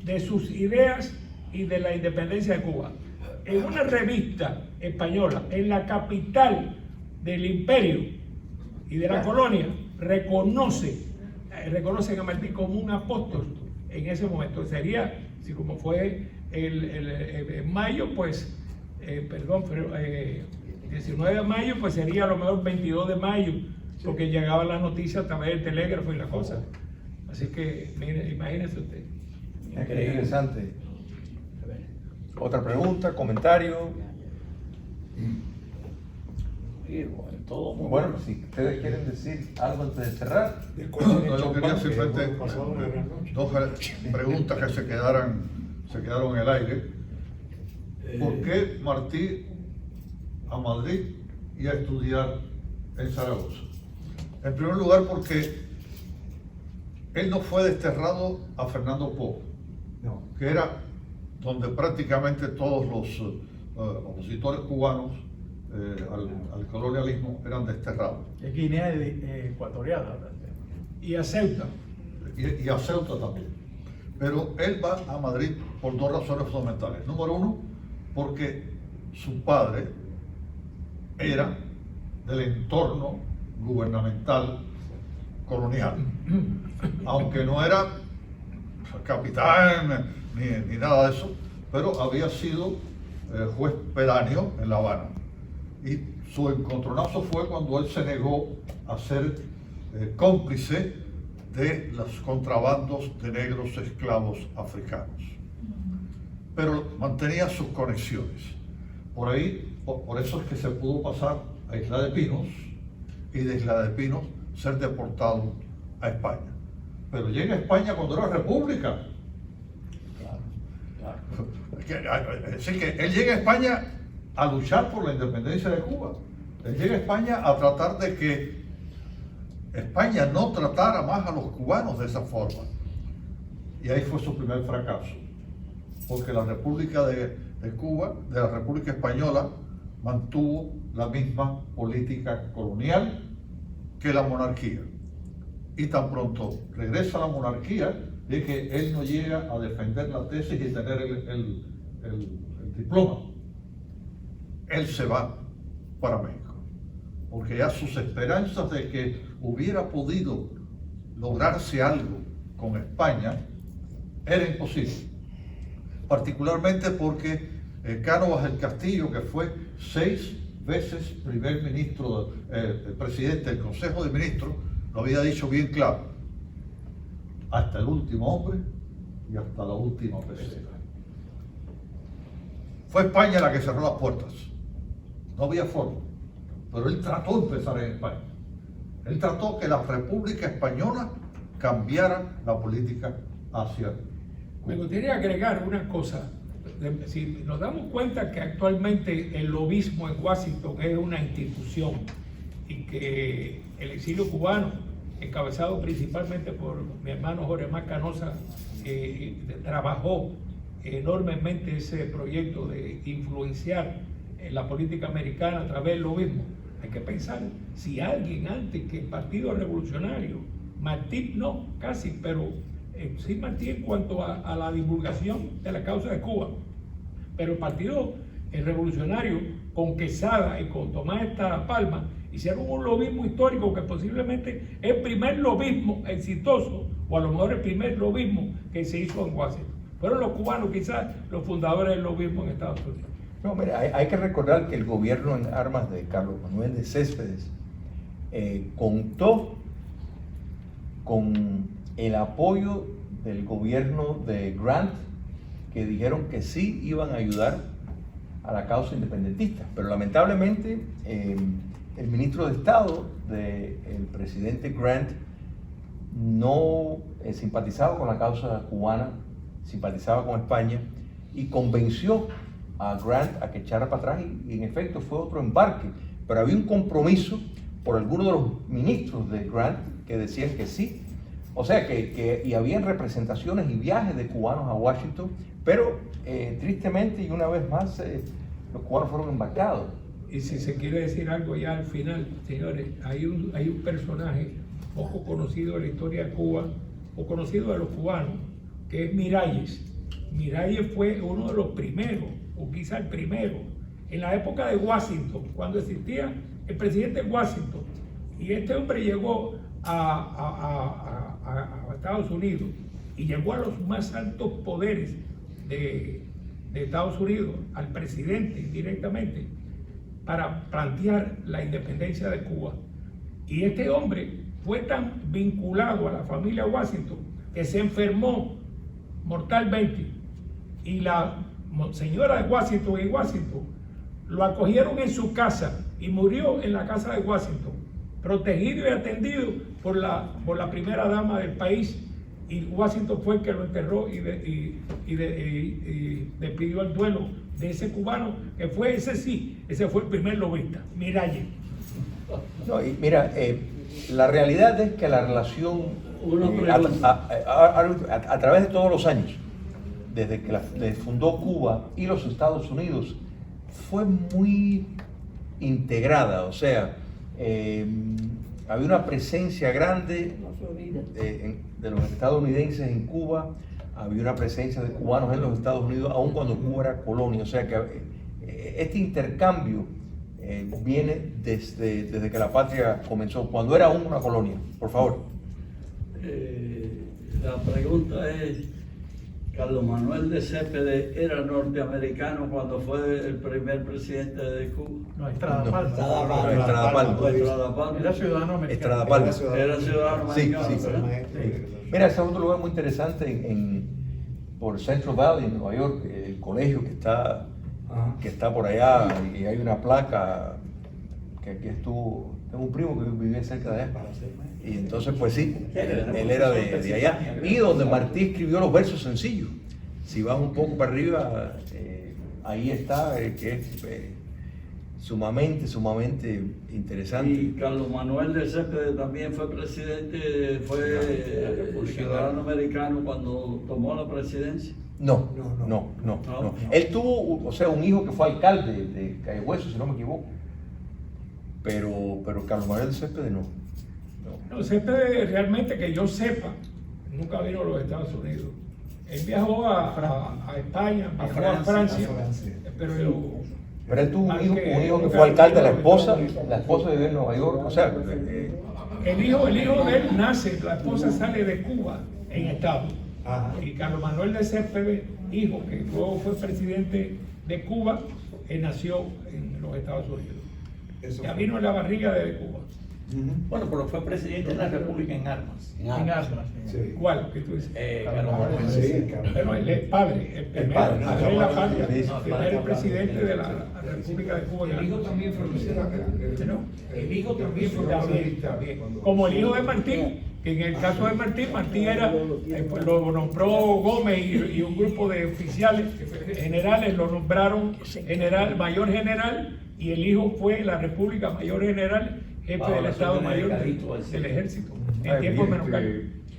de sus ideas y de la independencia de Cuba. En una revista española, en la capital del imperio y de la colonia, reconocen a Martí como un apóstol en ese momento. Sería, si como fue en mayo, pues, 19 de mayo, pues sería a lo mejor 22 de mayo, porque llegaba la noticia a través del telégrafo y la cosa. Así que, mire, imagínese usted. Qué interesante. Otra pregunta, comentario. Todo muy Bueno, si ustedes quieren decir algo antes de cerrar. No, yo quería simplemente dos preguntas que se quedaron en el aire. ¿Por qué Martí a Madrid y a estudiar en Zaragoza? En primer lugar, porque él no fue desterrado a Fernando Poo, que era donde prácticamente todos los opositores cubanos al colonialismo eran desterrados. Es Guinea Ecuatorial. Y a Ceuta. Y a Ceuta también. Pero él va a Madrid por dos razones fundamentales. Número uno, porque su padre era del entorno gubernamental colonial. Aunque no era capitán ni nada de eso, pero había sido juez pedáneo en La Habana. Y su encontronazo fue cuando él se negó a ser cómplice de los contrabandos de negros esclavos africanos. Pero mantenía sus conexiones. Por ahí, por eso es que se pudo pasar a Isla de Pinos y de Isla de Pinos ser deportado a España. Pero llega a España cuando era república. Es decir, que él llega a España a luchar por la independencia de Cuba. Él llega a España a tratar de que España no tratara más a los cubanos de esa forma. Y ahí fue su primer fracaso. Porque la República de Cuba, de la República Española, mantuvo la misma política colonial que la monarquía. Y tan pronto regresa a la monarquía, de que él no llega a defender la tesis y tener el diploma. Él se va para México, porque ya sus esperanzas de que hubiera podido lograrse algo con España era imposible. particularmente porque Cánovas del Castillo, que fue 6 veces primer ministro, el presidente del Consejo de Ministros, lo había dicho bien claro: hasta el último hombre y hasta la última peseta. Fue España la que cerró las puertas, no había forma, pero él trató de empezar en España. Él trató que la República Española cambiara la política hacia Cuba. Me gustaría agregar una cosa. Si nos damos cuenta que actualmente el lobismo en Washington es una institución y que el exilio cubano, encabezado principalmente por mi hermano Jorge Mar Canosa, trabajó enormemente ese proyecto de influenciar la política americana a través del lobismo. Hay que pensar si alguien antes que el Partido Revolucionario, Martí no, casi, pero sí Martí en cuanto a la divulgación de la causa de Cuba, pero el Partido Revolucionario con Quesada y con Tomás Estrada Palma hicieron un lobismo histórico que posiblemente es el primer lobismo exitoso, o a lo mejor el primer lobismo que se hizo en Washington. Fueron los cubanos quizás los fundadores del lobismo en Estados Unidos. No, mira, hay que recordar que el gobierno en armas de Carlos Manuel de Céspedes contó con el apoyo del gobierno de Grant, que dijeron que sí iban a ayudar a la causa independentista, pero lamentablemente el ministro de Estado del presidente Grant no simpatizaba con la causa cubana, simpatizaba con España y convenció a Grant a que echara para atrás y en efecto fue otro embarque, pero había un compromiso por algunos de los ministros de Grant que decían que sí, o sea y habían representaciones y viajes de cubanos a Washington, pero tristemente y una vez más los cubanos fueron embarcados. Y si se quiere decir algo ya al final, señores, hay un personaje poco conocido de la historia de Cuba, o conocido de los cubanos, que es Miralles. Miralles fue uno de los primeros, o quizá el primero, en la época de Washington, cuando existía el presidente Washington, y este hombre llegó a Estados Unidos y llegó a los más altos poderes de Estados Unidos, al presidente directamente, para plantear la independencia de Cuba. Y este hombre fue tan vinculado a la familia Washington que se enfermó mortalmente, y la señora de Washington en Washington lo acogieron en su casa y murió en la casa de Washington, protegido y atendido por la primera dama del país, y Washington fue el que lo enterró y despidió el duelo de ese cubano, que fue ese fue el primer lobista, Miralles. No, y mira, la realidad es que la relación a través de todos los años, desde que fundó Cuba y los Estados Unidos, fue muy integrada, o sea, había una presencia grande de los estadounidenses en Cuba, había una presencia de cubanos en los Estados Unidos, aun cuando Cuba era colonia, o sea que este intercambio viene desde que la patria comenzó, cuando era aún una colonia. Por favor. La pregunta es, ¿Carlos Manuel de Céspedes era norteamericano cuando fue el primer presidente de Cuba? No, Estrada Palma. Estrada Palma. Era ciudadano americano. Estrada Palma. Era ciudadano americano. Sí. Mira, ese es otro lugar muy interesante por Central Valley, en Nueva York, el colegio que está por allá, y hay una placa que aquí estuvo. Tengo un primo que vivía cerca de allá. Y entonces, pues sí, él era de allá. Y donde Martí escribió los versos sencillos. Si vas un poco para arriba, ahí está, que es sumamente interesante. Y Carlos Manuel de Céspedes también fue presidente, fue ciudadano americano cuando tomó la presidencia. No. Él tuvo, o sea, un hijo que fue alcalde de Calle Hueso, si no me equivoco. Pero Carlos Manuel de Céspedes no. No, Céspedes realmente, que yo sepa, nunca vino a los Estados Unidos. Él viajó a España, viajó a Francia, pero él tuvo un hijo que fue alcalde, la esposa vive en Nueva York, o sea. El hijo de él nace, la esposa sale de Cuba en estado. Y Carlos Manuel de Céspedes, hijo, que luego fue presidente de Cuba, nació en los Estados Unidos. Ya vino en la barriga de Cuba. Bueno, pero fue presidente de la República en armas. En armas. Sí. ¿Cuál? ¿Qué tú dices? Carlos Manuel. Sí, Carlos. Pero él es padre, el primero, padre, el padre de la patria, sí, el primer presidente de la República de Cuba. El hijo también fue presidente. ¿No? El hijo también fue También, también. Como el hijo de Martín, que en el caso de Martín, Martín era, pues lo nombró Gómez y un grupo de oficiales generales lo nombraron mayor general, y el hijo fue la República mayor general, jefe del Estado Mayor del Ejército, en tiempo de Menoscalco.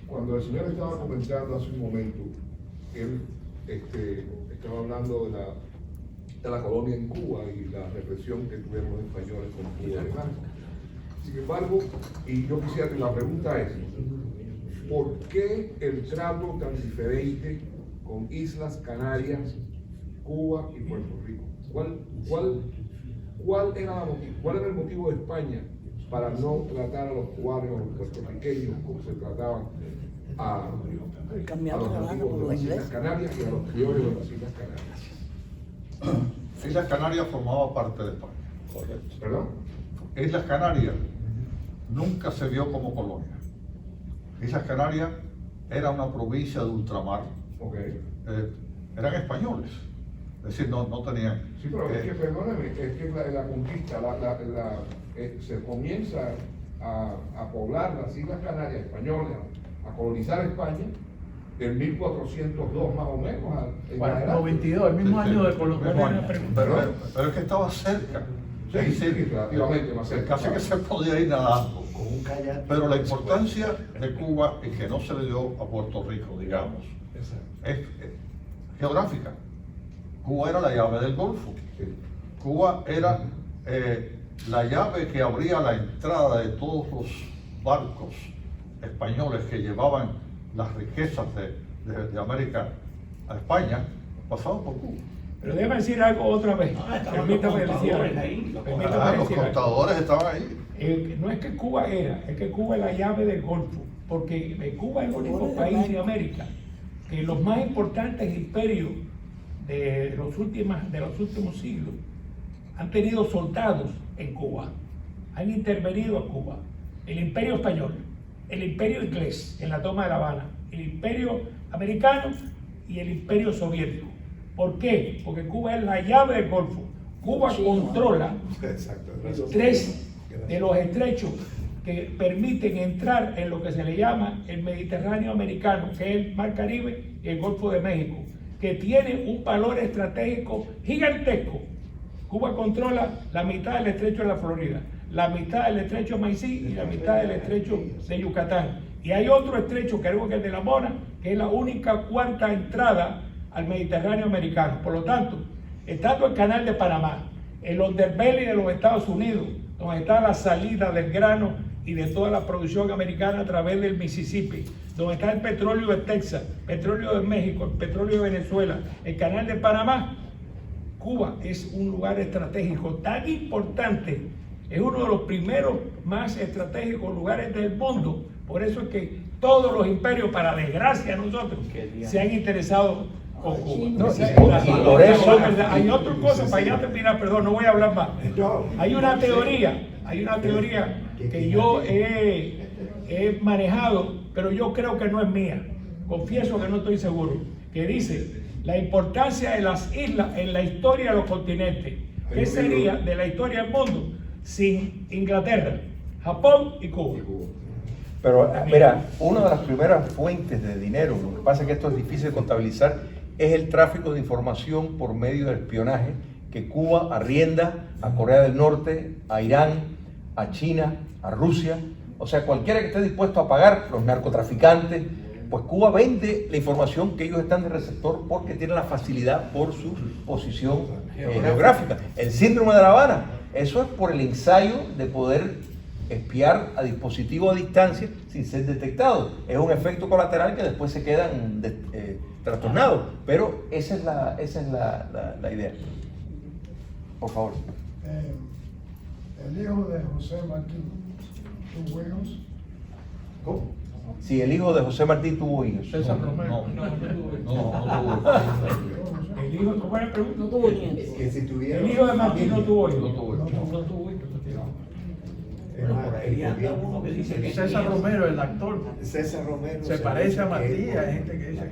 Cuando el señor estaba comentando hace un momento, él estaba hablando de la colonia en Cuba y la represión que tuvieron los españoles con Cuba. Sin embargo, y yo quisiera que la pregunta es, ¿por qué el trato tan diferente con Islas Canarias, Cuba y Puerto Rico? ¿Cuál era el motivo de España para no tratar a los cubanos, a los puertorriqueños, como se trataban a los nativos de las Islas Canarias y a los criollos de las Islas Canarias? Islas Canarias formaba parte de España. Correcto. ¿Perdón? Islas Canarias nunca se vio como colonia. Islas Canarias era una provincia de ultramar. Okay. Eran españoles. Es decir, no tenían... Sí, pero es que, perdóneme, es que la conquista, se comienza a poblar las Islas Canarias españolas, a colonizar España, en 1402 más o menos. Bueno, 92, el mismo año de Colombia. Pero es que estaba cerca. Sí, relativamente más cerca. Casi que se podía ir nadando. Con un kayak. Pero la importancia de Cuba, y que no se le dio a Puerto Rico, digamos, es geográfica. Cuba era la llave del Golfo. Cuba era la llave que abría la entrada de todos los barcos españoles que llevaban las riquezas de América a España, pasaban por Cuba. Pero déjame decir algo otra vez. Permítame decir algo. Los contadores estaban ahí. No es que Cuba es que Cuba es la llave del Golfo, porque Cuba es el único país de América que los más importantes imperios de los últimos siglos han tenido soldados en Cuba, han intervenido en Cuba. El Imperio Español, el Imperio Inglés en la toma de La Habana, el Imperio Americano y el Imperio Soviético. ¿Por qué? Porque Cuba es la llave del Golfo. Cuba controla 3 de los estrechos que permiten entrar en lo que se le llama el Mediterráneo americano, que es el Mar Caribe y el Golfo de México, que tiene un valor estratégico gigantesco. Cuba controla la mitad del estrecho de la Florida, la mitad del estrecho de Maicí y la mitad del estrecho de Yucatán. Y hay otro estrecho, creo que es el de La Mona, que es la única cuarta entrada al Mediterráneo americano. Por lo tanto, estando el canal de Panamá, el underbelly de los Estados Unidos, donde está la salida del grano y de toda la producción americana a través del Mississippi, donde está el petróleo de Texas, petróleo de México, el petróleo de Venezuela, el canal de Panamá, Cuba es un lugar estratégico tan importante, es uno de los primeros más estratégicos lugares del mundo. Por eso es que todos los imperios, para desgracia de nosotros, se han interesado con Cuba. Por eso, hay otra cosa, para ya terminar, perdón, no voy a hablar más. Hay una teoría que yo he manejado, pero yo creo que no es mía. Confieso que no estoy seguro. Que dice la importancia de las islas en la historia de los continentes. ¿Qué sería de la historia del mundo sin Inglaterra, Japón y Cuba? Pero mira, una de las primeras fuentes de dinero, lo que pasa es que esto es difícil de contabilizar, es el tráfico de información por medio del espionaje que Cuba arrienda a Corea del Norte, a Irán, a China, a Rusia. O sea, cualquiera que esté dispuesto a pagar, los narcotraficantes, pues Cuba vende la información que ellos están de receptor porque tienen la facilidad por su posición geográfica. El síndrome de La Habana, eso es por el ensayo de poder espiar a dispositivos a distancia sin ser detectado. Es un efecto colateral que después se quedan trastornados, pero esa es la idea. Por favor. El hijo de José Martí, ¿tuvo hijos? ¿Cómo? si el hijo de José Martí tuvo hijos. César Romero. El hijo, ¿cómo era la pregunta? No tuvo nietos. Que si tuviera El hijo de Martí no tuvo hijos. No tuvo hijos. No tuvo hijos. Por ahí anda uno que dice que César Romero, el actor, César Romero se parece a Martí, hay gente que dice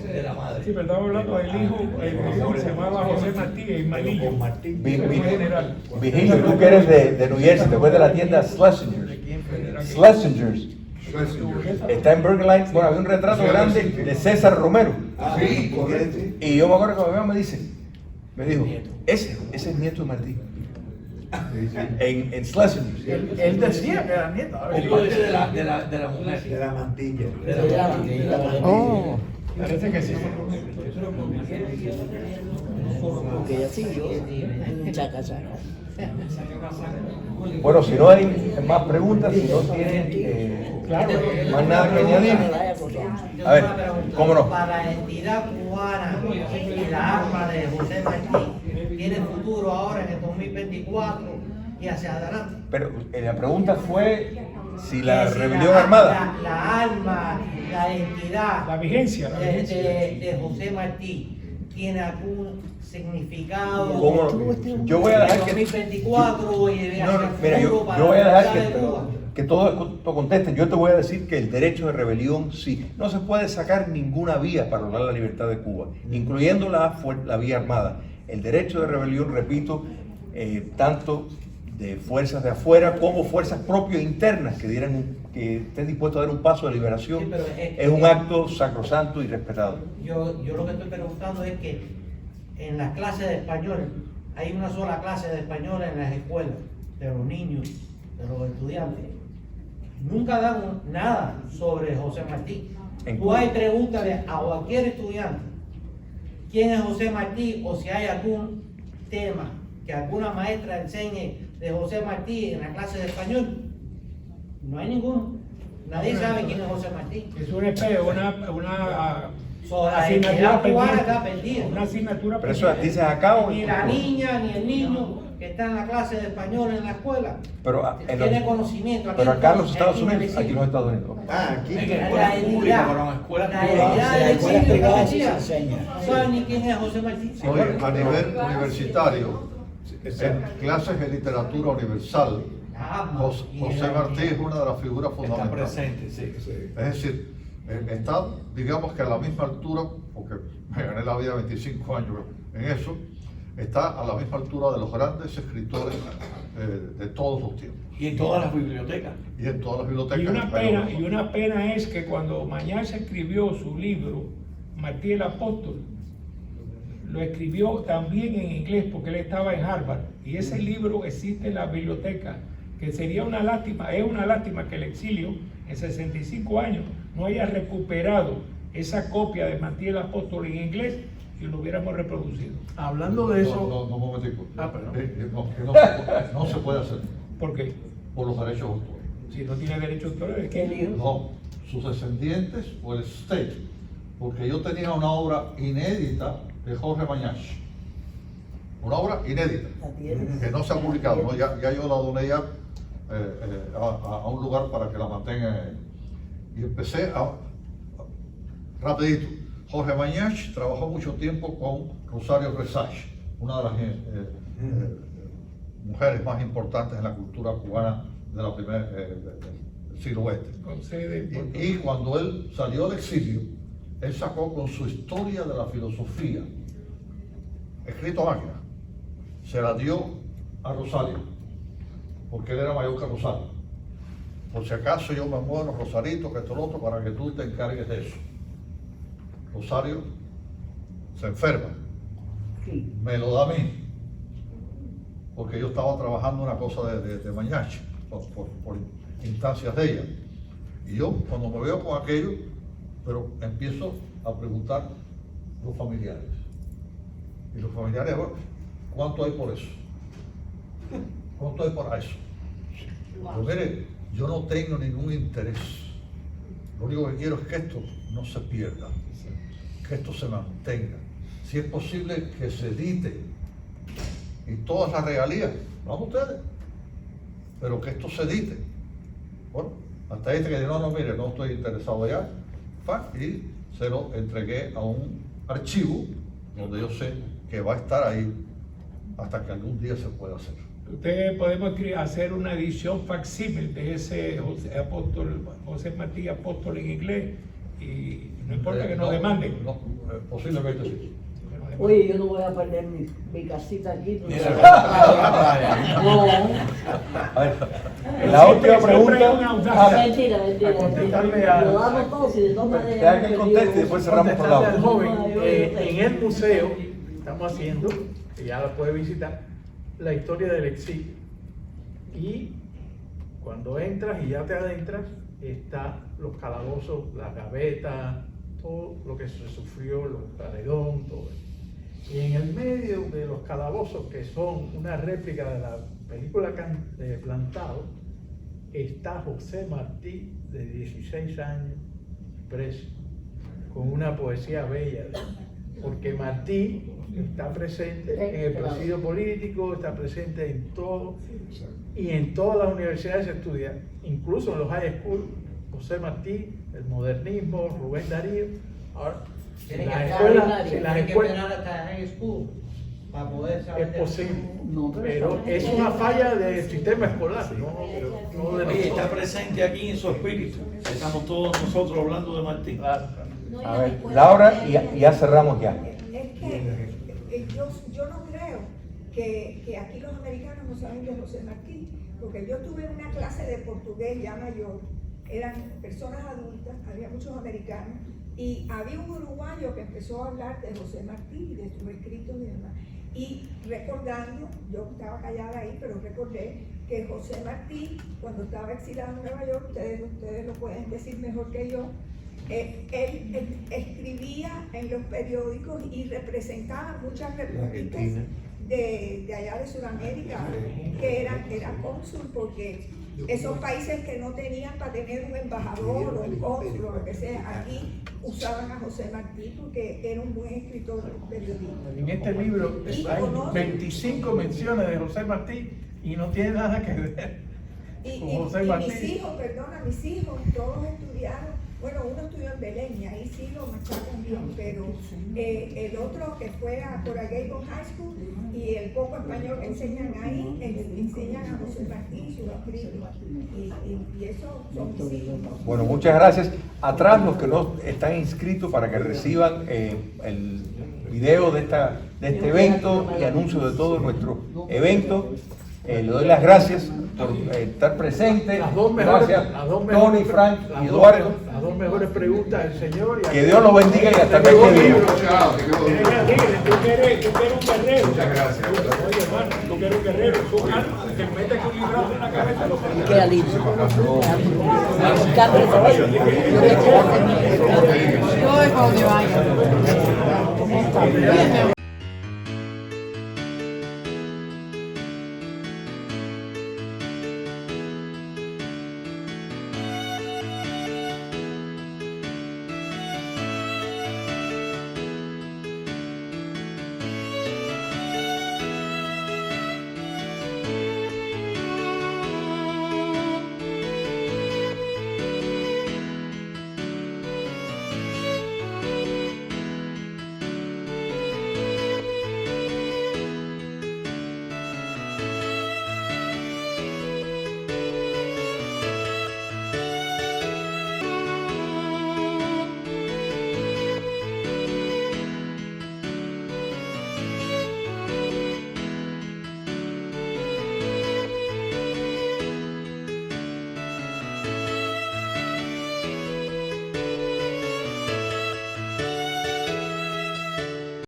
que de la madre. Sí, pero estamos hablando del hijo, el hijo se llamaba José Martí, el Malillo. General. Vigilio, tú que eres de New Jersey, te acuerdas de la tienda Schlesinger's. Está en Burger Line. Bueno, había un retrato grande de César Romero. Sí, correcto. Y yo me acuerdo que mi mamá me dijo, ese es nieto de Martí. En Schlesinger's. él decía que era nieto. A ver, El hijo ese de la mujer. De la mantilla. Oh, parece que sí. Porque ella siguió en Chacachaca. Bueno, si no hay más preguntas, si no tienen más nada que añadir. A ver, ¿cómo no? Para la entidad cubana, el arma de José Martí tiene futuro ahora en el 2024 y hacia adelante. Pero la pregunta fue si la rebelión armada. La arma, la entidad, La vigencia. de José Martí tiene algún significado. ¿Cómo no? Yo voy a dejar que 2024 y hacia No, el mira, futuro para yo voy a la dejar entidad de Cuba. que todo esto conteste. Yo te voy a decir que el derecho de rebelión sí. No se puede sacar ninguna vía para lograr la libertad de Cuba, incluyendo la vía armada. El derecho de rebelión, repito, tanto de fuerzas de afuera como fuerzas propias internas que estén dispuestos a dar un paso de liberación, Sí, pero es un acto sacrosanto y respetado. Yo lo que estoy preguntando es que en las clases de español, hay una sola clase de español en las escuelas, de los niños, de los estudiantes. Nunca dan nada sobre José Martí. Tú hay pregúntale a cualquier estudiante quién es José Martí o si hay algún tema que alguna maestra enseñe de José Martí en la clase de español. No hay ninguno. Nadie sabe quién es José Martí. Es una La asignatura entidad cubana pendiente. está perdida. Una asignatura Pero eso pendiente. dices acá o Ni la niña ni el niño que está en la clase de español en la escuela pero tiene conocimiento. pero acá en los Estados aquí en el Unidos, aquí en los Estados Unidos. Aquí. En La escuelas entidad, públicas, pero en escuelas la privadas. entidad del escuelas exilio privadas que sí se decía, enseña. no saben ni quién es José Martí. Oye, a nivel universitario, en clases de literatura universal, José Martí es una de las figuras Está fundamentales. presente, sí. Es decir, está, digamos que a la misma altura, porque me gané la vida 25 años en eso, está a la misma altura de los grandes escritores de todos los tiempos. Y en todas las bibliotecas. Y en todas las bibliotecas. Y una pena es que cuando Mañaza escribió su libro, Martí el Apóstol, lo escribió también en inglés porque él estaba en Harvard. Y ese libro existe en la biblioteca, que sería una lástima, es una lástima que el exilio en 65 años no haya recuperado esa copia de Martí el Apóstol en inglés y lo hubiéramos reproducido. Hablando de eso. No, un momentico. Perdón. No se puede hacer. ¿Por qué? Por los derechos de autor. Si no tiene derechos autorales, ¿qué? No, sus descendientes o el state. Porque yo tenía una obra inédita de Jorge Mañach. Una obra inédita, que no se ha publicado, ¿no? Ya yo la doné ya a un lugar para que la mantengan. Y empecé rapidito. Jorge Mañach trabajó mucho tiempo con Rosario Presage, una de las mujeres más importantes en la cultura cubana de la primera del siglo XX. Y cuando él salió del exilio, él sacó con su historia de la filosofía, escrito a máquina, se la dio a Rosario, porque él era mayor que Rosario. Por si acaso yo me muero, Rosarito, que esto lo otro, para que tú te encargues de eso. Rosario se enferma, me lo da a mí, porque yo estaba trabajando una cosa de Mañach, por instancias de ella. Y yo, cuando me veo con aquello, pero empiezo a preguntar los familiares. Y los familiares, bueno, ¿cuánto hay por eso? ¿Cuánto hay por eso? Pues mire, yo no tengo ningún interés. Lo único que quiero es que esto no se pierda, que esto se mantenga. Si es posible que se edite y todas las regalías, vamos ustedes, pero que esto se edite. Bueno, Hasta este que dijo, no, mire, no estoy interesado ya, y se lo entregué a un archivo donde yo sé que va a estar ahí hasta que algún día se pueda hacer. Ustedes podemos hacer una edición facsímil de ese José Martí Apóstol en inglés y no importa que nos demanden. Posiblemente sí. Oye, yo no voy a perder mi casita aquí. La última pregunta. Mentira. Lo damos todos y de todas maneras. Deja que conteste y después cerramos por la Contestarle al joven, en el museo estamos haciendo, que ya lo puede visitar, la historia del exilio. Y cuando entras y ya te adentras, está los calabozos, las gavetas, todo lo que se sufrió, los paredón, todo eso. Y en el medio de los calabozos, que son una réplica de la película de Plantado, está José Martí, de 16 años, preso, con una poesía bella, porque Martí está presente en el presidio político, está presente en todo, y en todas las universidades se estudia, incluso en los high school, José Martí, el modernismo, Rubén Darío. Ahora, Tienen las que escuelas, esperar hasta high school para poder saber. es posible, pero es una falla del sistema escolar, no de Oye, está nosotros. presente aquí en su espíritu. Estamos todos nosotros hablando de Martín. A ver, Laura, y ya cerramos ya. Es que yo no creo que aquí los americanos no saben de José Martí, porque yo tuve una clase de portugués ya mayor, eran personas adultas, había muchos americanos, y había un uruguayo que empezó a hablar de José Martí, de sus escritos y demás. Y recordando, yo estaba callada ahí, pero recordé que José Martí, cuando estaba exilado en Nueva York, ustedes lo pueden decir mejor que yo, él escribía en los periódicos y representaba muchas repúblicas de allá de Sudamérica, que era cónsul, porque esos países que no tenían para tener un embajador o un cónsul o lo que sea, aquí usaban a José Martí porque era un buen escritor periodista. En este libro hay 25 menciones de José Martí y no tiene nada que ver con José Martí. Mis hijos, todos estudiaron. Bueno, uno estudió en Belén y ahí sí lo machacan bien, pero el otro que fue a Gable High School y el poco español que enseñan ahí, enseñan a José Martí y sus escritos. Y eso son mis hijos. Bueno, muchas gracias. Atrás los que no están inscritos para que reciban el video de este evento y anuncio de todo nuestro evento. Le doy las gracias por estar presente. Gracias, Tony, Frank y Eduardo. Las dos mejores preguntas del señor. Que Dios los bendiga y hasta el próximo video. Tú que eres un guerrero. Muchas gracias. Oye, hermano, tú que eres un guerrero. Te metes equilibrado en la cabeza. Queda lindo. Yo es cuando te vayas.